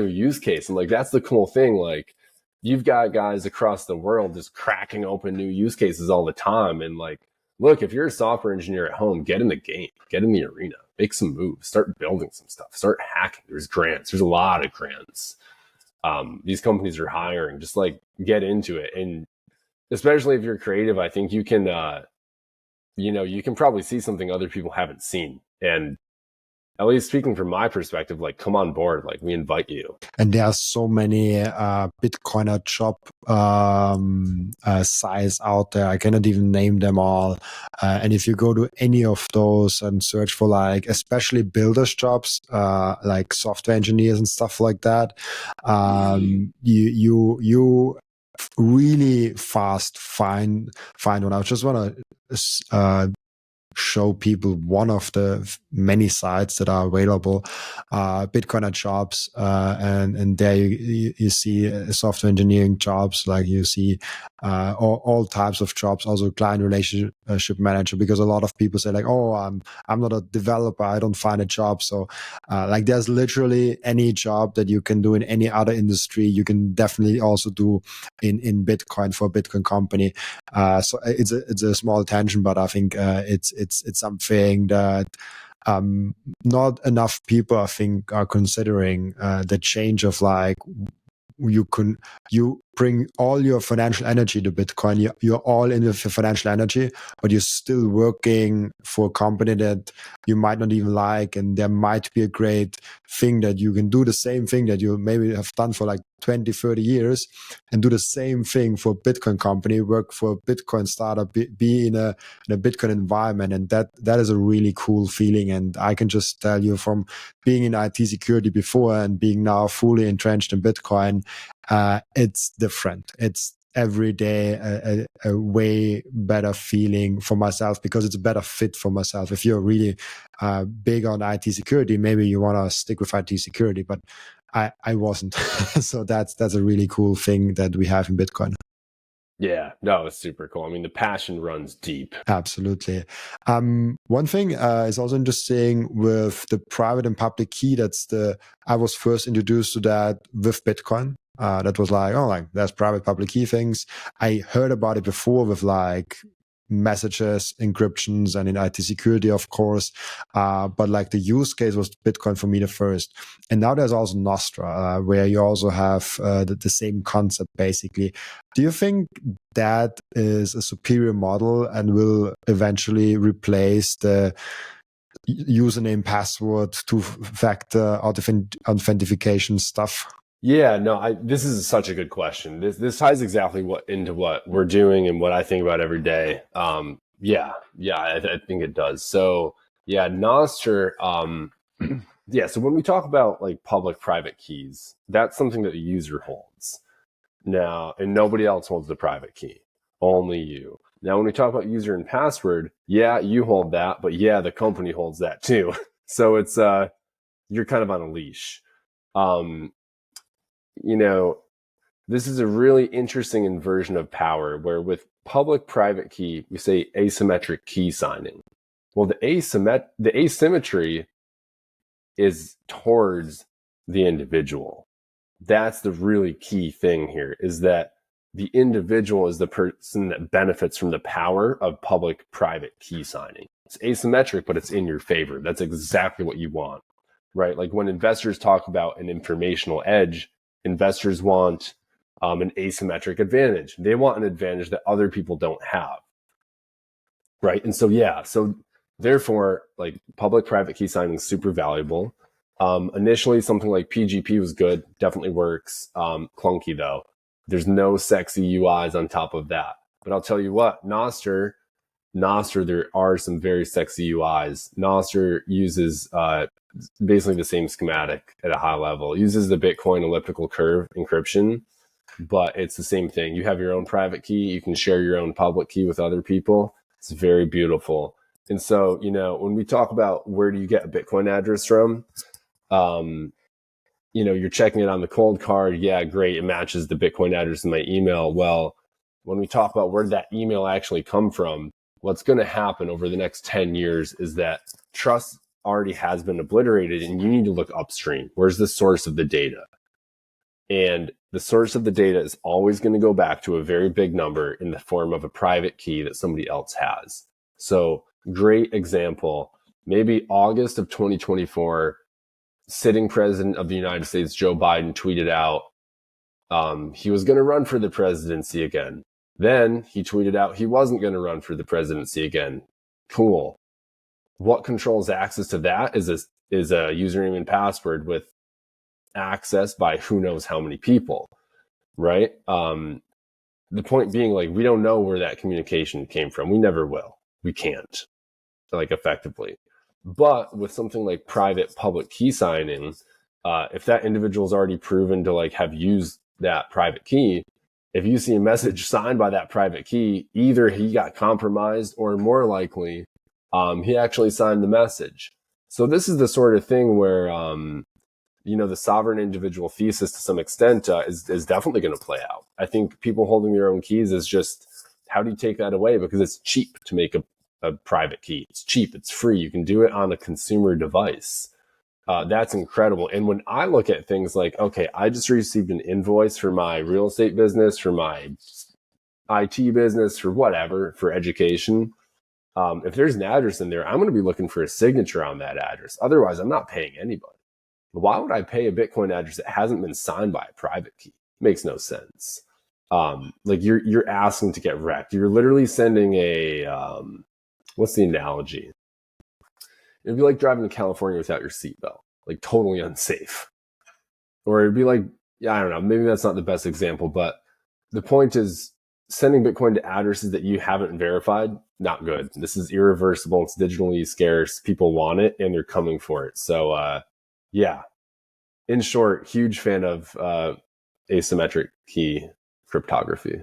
use case. And like that's the cool thing, like you've got guys across the world just cracking open new use cases all the time. And like, look, if you're a software engineer at home, get in the game, get in the arena, make some moves, start building some stuff, start hacking. There's grants, there's a lot of grants. These companies are hiring, just like get into it. And especially if you're creative, I think you can, you can probably see something other people haven't seen. And at least speaking from my perspective, like come on board, like we invite you. And there are so many Bitcoiner job sites out there. I cannot even name them all. And if you go to any of those and search for like, especially builders jobs, like software engineers and stuff like that, you really fast find one. I just want to show people one of the many sites that are available, Bitcoiner jobs, and there you see software engineering jobs, like you see all types of jobs, also client relationship manager, because a lot of people say like, oh, I'm not a developer, I don't find a job. So like there's literally any job that you can do in any other industry, you can definitely also do in Bitcoin for a Bitcoin company. So it's a small tangent, but I think it's something that not enough people, I think, are considering, the change of like you bring all your financial energy to Bitcoin. You're all in with your financial energy, but you're still working for a company that you might not even like, and there might be a great thing that you can do the same thing that you maybe have done for like 20, 30 years and do the same thing for a Bitcoin company, work for a Bitcoin startup, be in a Bitcoin environment. And that is a really cool feeling. And I can just tell you, from being in IT security before and being now fully entrenched in Bitcoin, it's different. It's every day a way better feeling for myself, because it's a better fit for myself. If you're really big on IT security, maybe you want to stick with IT security, but I wasn't. So that's a really cool thing that we have in Bitcoin. Yeah, no, it's super cool. I mean, the passion runs deep. Absolutely. One thing is also interesting with the private and public key. I was first introduced to that with Bitcoin. That was like, there's private public key things. I heard about it before with like messages, encryptions, and in IT security, of course. But like the use case was Bitcoin for me the first. And now there's also Nostra, where you also have the same concept, basically. Do you think that is a superior model and will eventually replace the username, password, two-factor authentication stuff? Yeah, no, this is such a good question. This ties exactly into what we're doing and what I think about every day. I think it does. So yeah, Nostr, yeah, so when we talk about like public-private keys, that's something that the user holds now, and nobody else holds the private key, only you. Now, when we talk about user and password, yeah, you hold that, but yeah, the company holds that too. So it's you're kind of on a leash. This is a really interesting inversion of power, where with public-private key, we say asymmetric key signing. Well, the asymmetry is towards the individual. That's the really key thing here, is that the individual is the person that benefits from the power of public-private key signing. It's asymmetric, but it's in your favor. That's exactly what you want, right? Like when investors talk about an informational edge, investors want an asymmetric advantage. They want an advantage that other people don't have, right? And so, therefore, like public-private key signing is super valuable. Initially, something like PGP was good, definitely works. Clunky though. There's no sexy UIs on top of that. But I'll tell you what, Nostr, there are some very sexy UIs. Nostr uses basically the same schematic at a high level. It uses the Bitcoin elliptical curve encryption, but it's the same thing. You have your own private key. You can share your own public key with other people. It's very beautiful. And so, when we talk about where do you get a Bitcoin address from, you're checking it on the cold card. Yeah, great. It matches the Bitcoin address in my email. Well, when we talk about where did that email actually come from, what's going to happen over the next 10 years is that trust already has been obliterated, and you need to look upstream. Where's the source of the data? And the source of the data is always going to go back to a very big number in the form of a private key that somebody else has. So great example, maybe August of 2024, sitting president of the United States, Joe Biden, tweeted out he was going to run for the presidency again. Then he tweeted out he wasn't going to run for the presidency again. Cool. What controls access to that is a username and password with access by who knows how many people, right? The point being, like, we don't know where that communication came from. We never will. We can't, like, effectively. But with something like private public key signing, if that individual is already proven to like have used that private key, if you see a message signed by that private key, either he got compromised or more likely, he actually signed the message. So this is the sort of thing where, the sovereign individual thesis to some extent is definitely going to play out. I think people holding their own keys is just, how do you take that away? Because it's cheap to make a private key. It's cheap. It's free. You can do it on a consumer device. That's incredible. And when I look at things like, okay, I just received an invoice for my real estate business, for my IT business, for whatever, for education. If there's an address in there, I'm going to be looking for a signature on that address. Otherwise, I'm not paying anybody. But why would I pay a Bitcoin address that hasn't been signed by a private key? Makes no sense. Like you're asking to get wrecked. You're literally sending a, what's the analogy? It'd be like driving to California without your seatbelt, like totally unsafe. Or it'd be like yeah, I don't know, maybe that's not the best example, but the point is sending Bitcoin to addresses that you haven't verified, not good. This is irreversible. It's digitally scarce. People want it and they're coming for it. So, yeah, in short, huge fan of asymmetric key cryptography.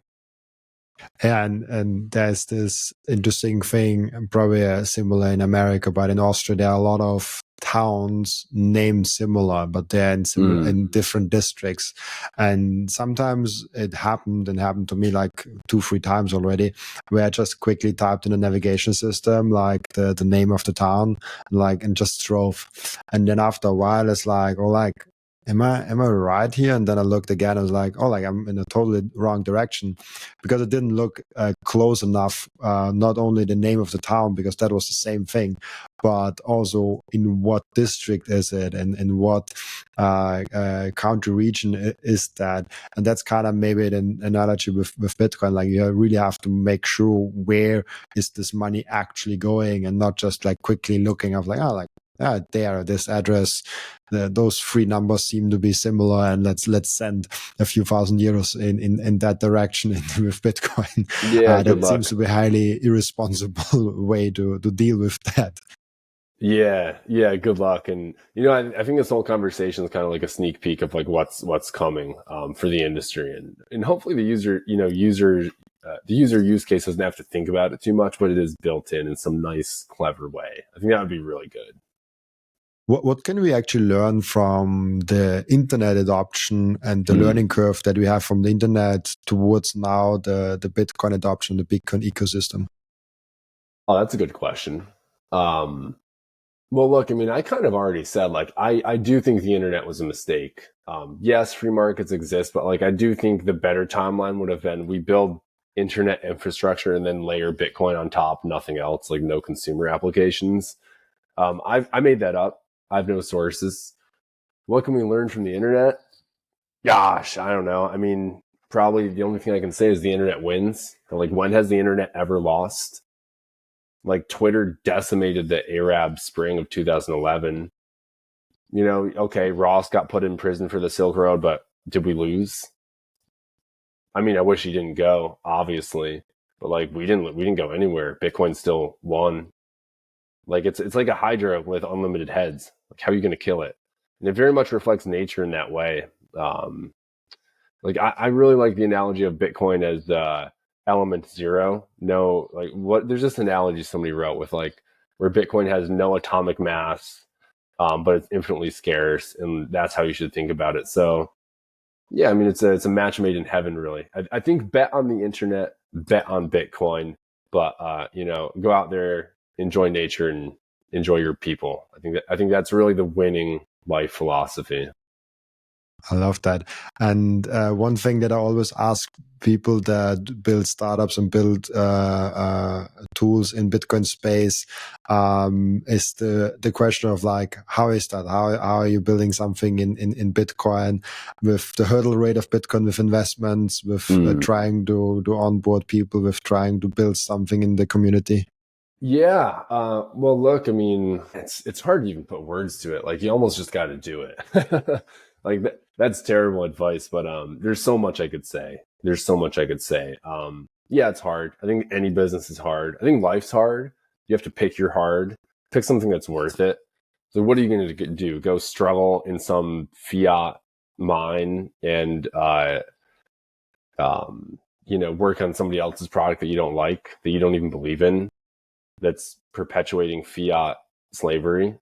And there's this interesting thing, probably similar in America, but in Austria there are a lot of towns named similar, but they're in different districts. And sometimes it happened to me like 2-3 times already, where I just quickly typed in a navigation system like the name of the town, and just drove. And then after a while it's like, oh, like, am I right here? And then I looked again. I was like, oh, like I'm in a totally wrong direction, because it didn't look close enough. Not only the name of the town, because that was the same thing, but also in what district is it, and in what country region is that. And that's kind of maybe an analogy with Bitcoin. Like, you really have to make sure where is this money actually going, and not just like quickly looking up like, oh, like, there, this address, those 3 numbers seem to be similar, and let's send a few €1,000 in that direction with Bitcoin. Yeah, that seems to be a highly irresponsible way to deal with that. Yeah, good luck. And I think this whole conversation is kind of like a sneak peek of like what's coming for the industry, and hopefully the user use case doesn't have to think about it too much, but it is built in some nice, clever way. I think that would be really good. What can we actually learn from the internet adoption and the learning curve that we have from the internet towards now the Bitcoin adoption, the Bitcoin ecosystem? Oh, that's a good question. Well, look, I mean, I kind of already said, like, I do think the internet was a mistake. Yes, free markets exist, but like, I do think the better timeline would have been we build internet infrastructure and then layer Bitcoin on top, nothing else, like no consumer applications. I made that up. I have no sources. What can we learn from the internet? Gosh, I don't know. I mean, probably the only thing I can say is the internet wins. Like, when has the internet ever lost? Like, Twitter decimated the Arab Spring of 2011. Okay, Ross got put in prison for the Silk Road, but did we lose? I mean, I wish he didn't go, obviously, but like, we didn't go anywhere. Bitcoin still won. Like, it's like a hydra with unlimited heads. Like, how are you going to kill it? And it very much reflects nature in that way. Like, I really like the analogy of Bitcoin as element zero. No, like, there's this analogy somebody wrote with, like, where Bitcoin has no atomic mass, but it's infinitely scarce, and that's how you should think about it. So, yeah, I mean, it's a match made in heaven, really. I think bet on the internet, bet on Bitcoin, but go out there, enjoy nature, and enjoy your people. I think that's really the winning life philosophy. I love that. And one thing that I always ask people that build startups and build tools in Bitcoin space is the question of like, how is that? How are you building something in Bitcoin with the hurdle rate of Bitcoin, with investments, with trying to onboard people, with trying to build something in the community? Yeah. Well, look, I mean, it's hard to even put words to it. Like, you almost just got to do it. Like, that's terrible advice, but there's so much I could say. Yeah, it's hard. I think any business is hard. I think life's hard. You have to pick your hard. Pick something that's worth it. So what are you going to do? Go struggle in some fiat mine and work on somebody else's product that you don't like, that you don't even believe in, that's perpetuating fiat slavery?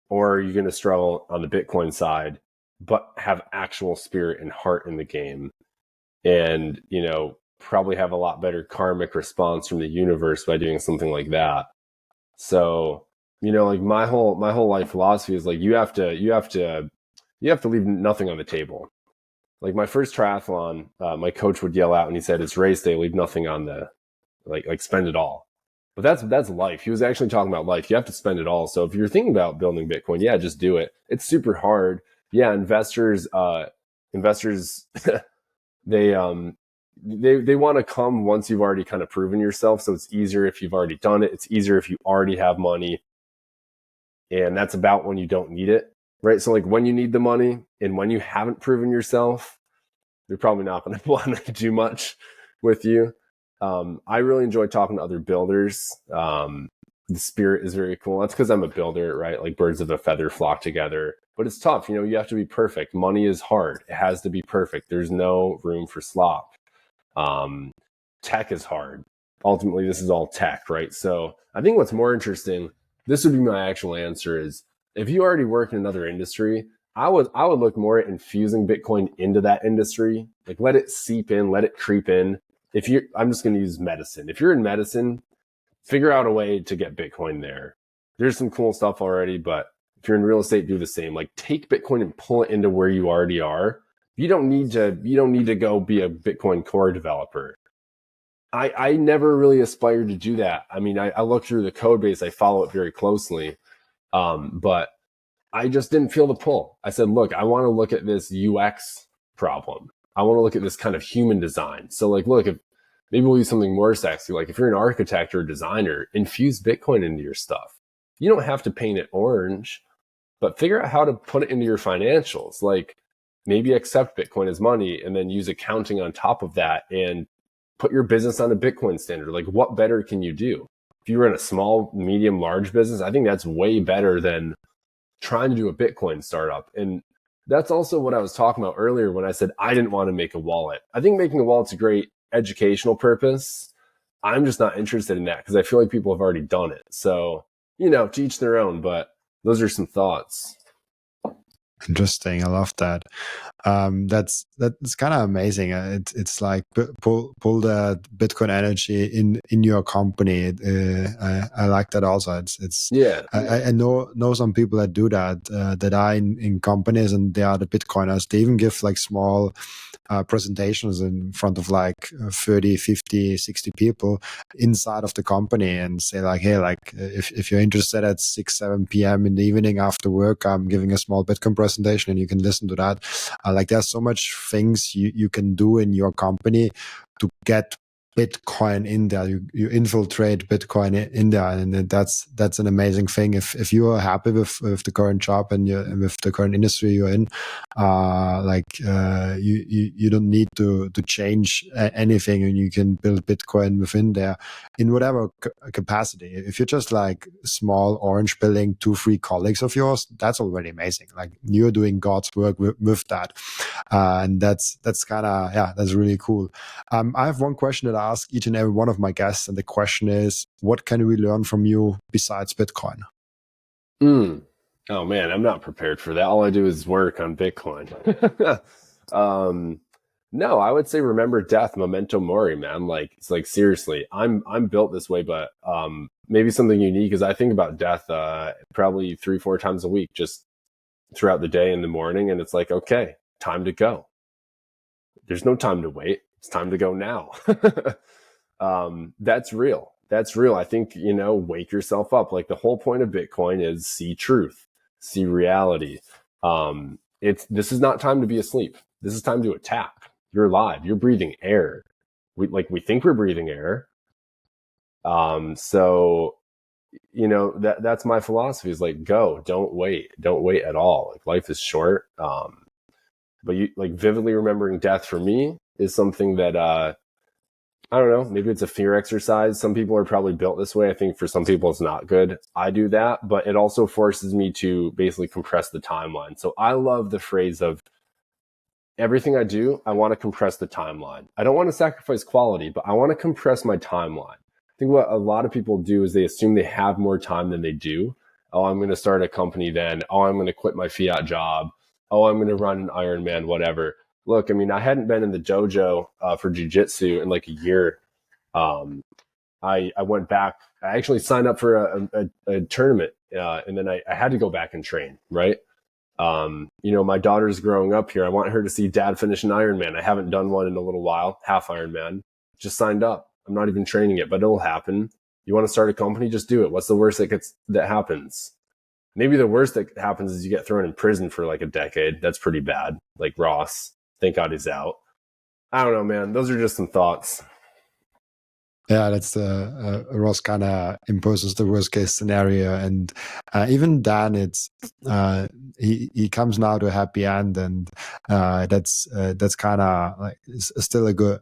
Or are you going to struggle on the Bitcoin side, but have actual spirit and heart in the game, and probably have a lot better karmic response from the universe by doing something like that? So like, my whole life philosophy is like, you have to leave nothing on the table. Like, my first triathlon, my coach would yell out and he said, "It's race day, leave nothing on the like spend it all." But that's life. He was actually talking about life. You have to spend it all. So if you're thinking about building Bitcoin, yeah, just do it. It's super hard. Yeah, investors they want to come once you've already kind of proven yourself. So it's easier if you've already done it. It's easier if you already have money. And that's about when you don't need it, right? So like, when you need the money and when you haven't proven yourself, they're probably not going to want to do much with you. I really enjoy talking to other builders. The spirit is very cool. That's because I'm a builder, right? Like birds of a feather flock together. But it's tough. You have to be perfect. Money is hard. It has to be perfect. There's no room for slop. Tech is hard. Ultimately, this is all tech, right? So I think what's more interesting, this would be my actual answer, is if you already work in another industry, I would look more at infusing Bitcoin into that industry. Like let it seep in, let it creep in. I'm just going to use medicine. If you're in medicine, figure out a way to get Bitcoin there. There's some cool stuff already, but if you're in real estate, do the same. Like take Bitcoin and pull it into where you already are. You don't need to go be a Bitcoin core developer. I never really aspired to do that. I mean, I look through the code base, I follow it very closely. But I just didn't feel the pull. I said, look, I want to look at this UX problem. I want to look at this kind of human design. So like, look, if maybe we'll use something more sexy. Like if you're an architect or a designer, infuse Bitcoin into your stuff. You don't have to paint it orange, but figure out how to put it into your financials. Like maybe accept Bitcoin as money and then use accounting on top of that and put your business on a Bitcoin standard. Like what better can you do? If you run a small, medium, large business, I think that's way better than trying to do a Bitcoin startup. And that's also what I was talking about earlier when I said I didn't want to make a wallet. I think making a wallet's a great educational purpose. I'm just not interested in that because I feel like people have already done it. So, to each their own, but those are some thoughts. Interesting. I love that. That's kind of amazing. It's like pull the Bitcoin energy in your company. I like that also. It's yeah. I know some people that do that that are in companies and they are the Bitcoiners. They even give like small presentations in front of like 30, 50, 60 people inside of the company and say like, hey, like if you're interested at 6, 7 p.m. in the evening after work, I'm giving a small Bitcoin presentation and you can listen to that. Like there's so much things you can do in your company to get Bitcoin in there. You infiltrate Bitcoin in there, and that's an amazing thing. If you are happy with the current job and with the current industry you're in, you don't need to change anything, and you can build Bitcoin within there in whatever capacity. If you're just like small orange building 2-3 colleagues of yours, that's already amazing. Like you're doing God's work with that, and that's kind of that's really cool. I have one question that I ask each and every one of my guests, and the question is, what can we learn from you besides Bitcoin? Oh man, I'm not prepared for that. All I do is work on Bitcoin. No, I would say remember death, memento mori, man. Like it's like seriously, I'm built this way, but maybe something unique is I think about death probably 3-4 times a week, just throughout the day in the morning, and it's like, okay, time to go. There's no time to wait. It's time to go now. That's real. That's real. I think, wake yourself up. Like the whole point of Bitcoin is see truth, see reality. This is not time to be asleep. This is time to attack. You're alive. You're breathing air. We think we're breathing air. So, that's my philosophy is like, go, don't wait at all. Like life is short. But you like vividly remembering death for me is something that, I don't know, maybe it's a fear exercise. Some people are probably built this way. I think for some people it's not good. I do that, but it also forces me to basically compress the timeline. So I love the phrase of everything I do, I want to compress the timeline. I don't want to sacrifice quality, but I want to compress my timeline. I think what a lot of people do is they assume they have more time than they do. Oh, I'm going to start a company then. Oh, I'm going to quit my fiat job. Oh, I'm going to run an Ironman, whatever. Look, I mean, I hadn't been in the dojo for jiu-jitsu in like a year. I went back. I actually signed up for a tournament, and then I had to go back and train, right? My daughter's growing up here. I want her to see dad finish an Ironman. I haven't done one in a little while, half Ironman. Just signed up. I'm not even training it, but it'll happen. You want to start a company? Just do it. What's the worst that happens? Maybe the worst that happens is you get thrown in prison for like a decade. That's pretty bad. Like Ross. Thank God he's out. I don't know, man. Those are just some thoughts. Yeah, that's Ross kind of imposes the worst case scenario, and even then, it's he comes now to a happy end, and that's kind of like still a good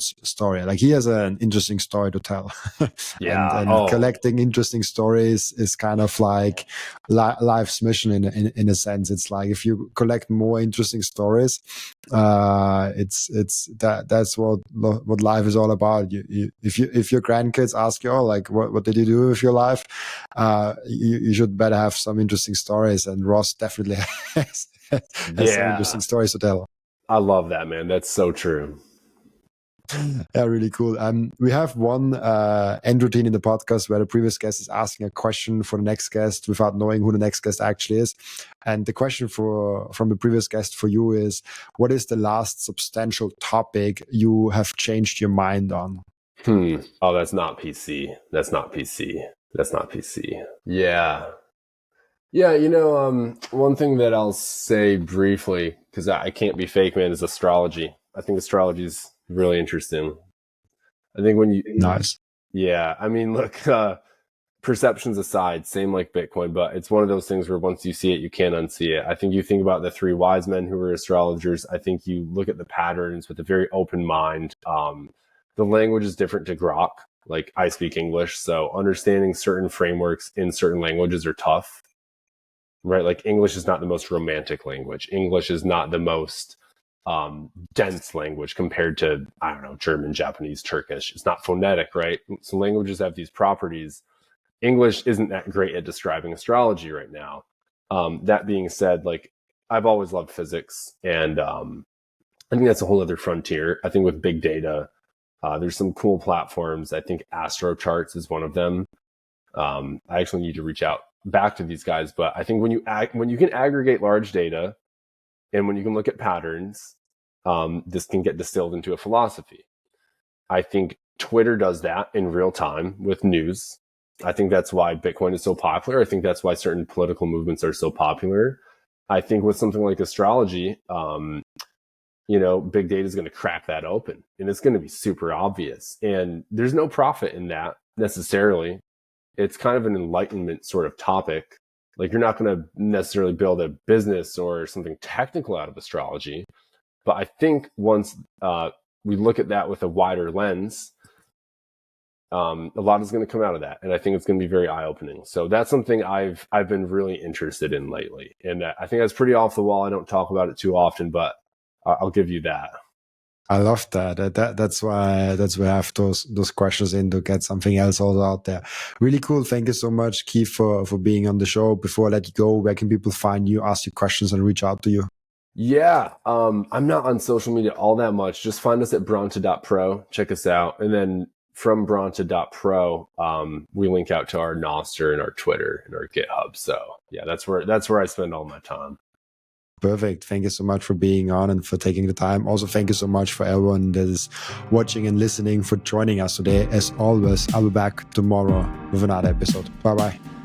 story. Like he has an interesting story to tell, Yeah. and collecting interesting stories is kind of like life's mission in a sense. It's like if you collect more interesting stories, that's what life is all about. If your grandkids ask you, like, what did you do with your life, you should better have some interesting stories, and Ross definitely has some interesting stories to tell. I love that, man. That's so true. Yeah, really cool. We have one end routine in the podcast where the previous guest is asking a question for the next guest without knowing who the next guest actually is. And the question from the previous guest for you is, what is the last substantial topic you have changed your mind on? Oh, that's not PC. Yeah. Yeah, one thing that I'll say briefly, because I can't be fake, man, is astrology. I think astrology is really interesting. I think when you... Nice. Yeah, I mean, look, perceptions aside, same like Bitcoin, but it's one of those things where once you see it, you can't unsee it. I think you think about the three wise men who were astrologers. I think you look at the patterns with a very open mind. The language is different to Grok. Like, I speak English, so understanding certain frameworks in certain languages are tough, right? Like, English is not the most romantic language. English is not the most dense language compared to, I don't know, German, Japanese, Turkish. It's not phonetic, right? So languages have these properties. English isn't that great at describing astrology right now. That being said, like, I've always loved physics, and I think that's a whole other frontier. I think with big data, there's some cool platforms. I think AstroCharts is one of them. I actually need to reach out back to these guys, but I think when you can aggregate large data and when you can look at patterns, this can get distilled into a philosophy. I think Twitter does that in real time with news. I think that's why Bitcoin is so popular. I think that's why certain political movements are so popular. I think with something like astrology, big data is going to crack that open, and it's going to be super obvious. And there's no profit in that necessarily. It's kind of an enlightenment sort of topic. Like, you're not going to necessarily build a business or something technical out of astrology. But I think once we look at that with a wider lens, a lot is going to come out of that. And I think it's going to be very eye-opening. So that's something I've been really interested in lately. And I think that's pretty off the wall. I don't talk about it too often, but I'll give you that. I love that. That's why I have those questions in to get something else also out there. Really cool. Thank you so much, Keith, for being on the show. Before I let you go, where can people find you, ask you questions, and reach out to you? Yeah, I'm not on social media all that much. Just find us at Bronta.pro. Check us out. And then from Bronta.pro, we link out to our Nostr and our Twitter and our GitHub. So yeah, that's where I spend all my time. Perfect. Thank you so much for being on and for taking the time. Also, thank you so much for everyone that is watching and listening, for joining us today. As always, I'll be back tomorrow with another episode. Bye-bye.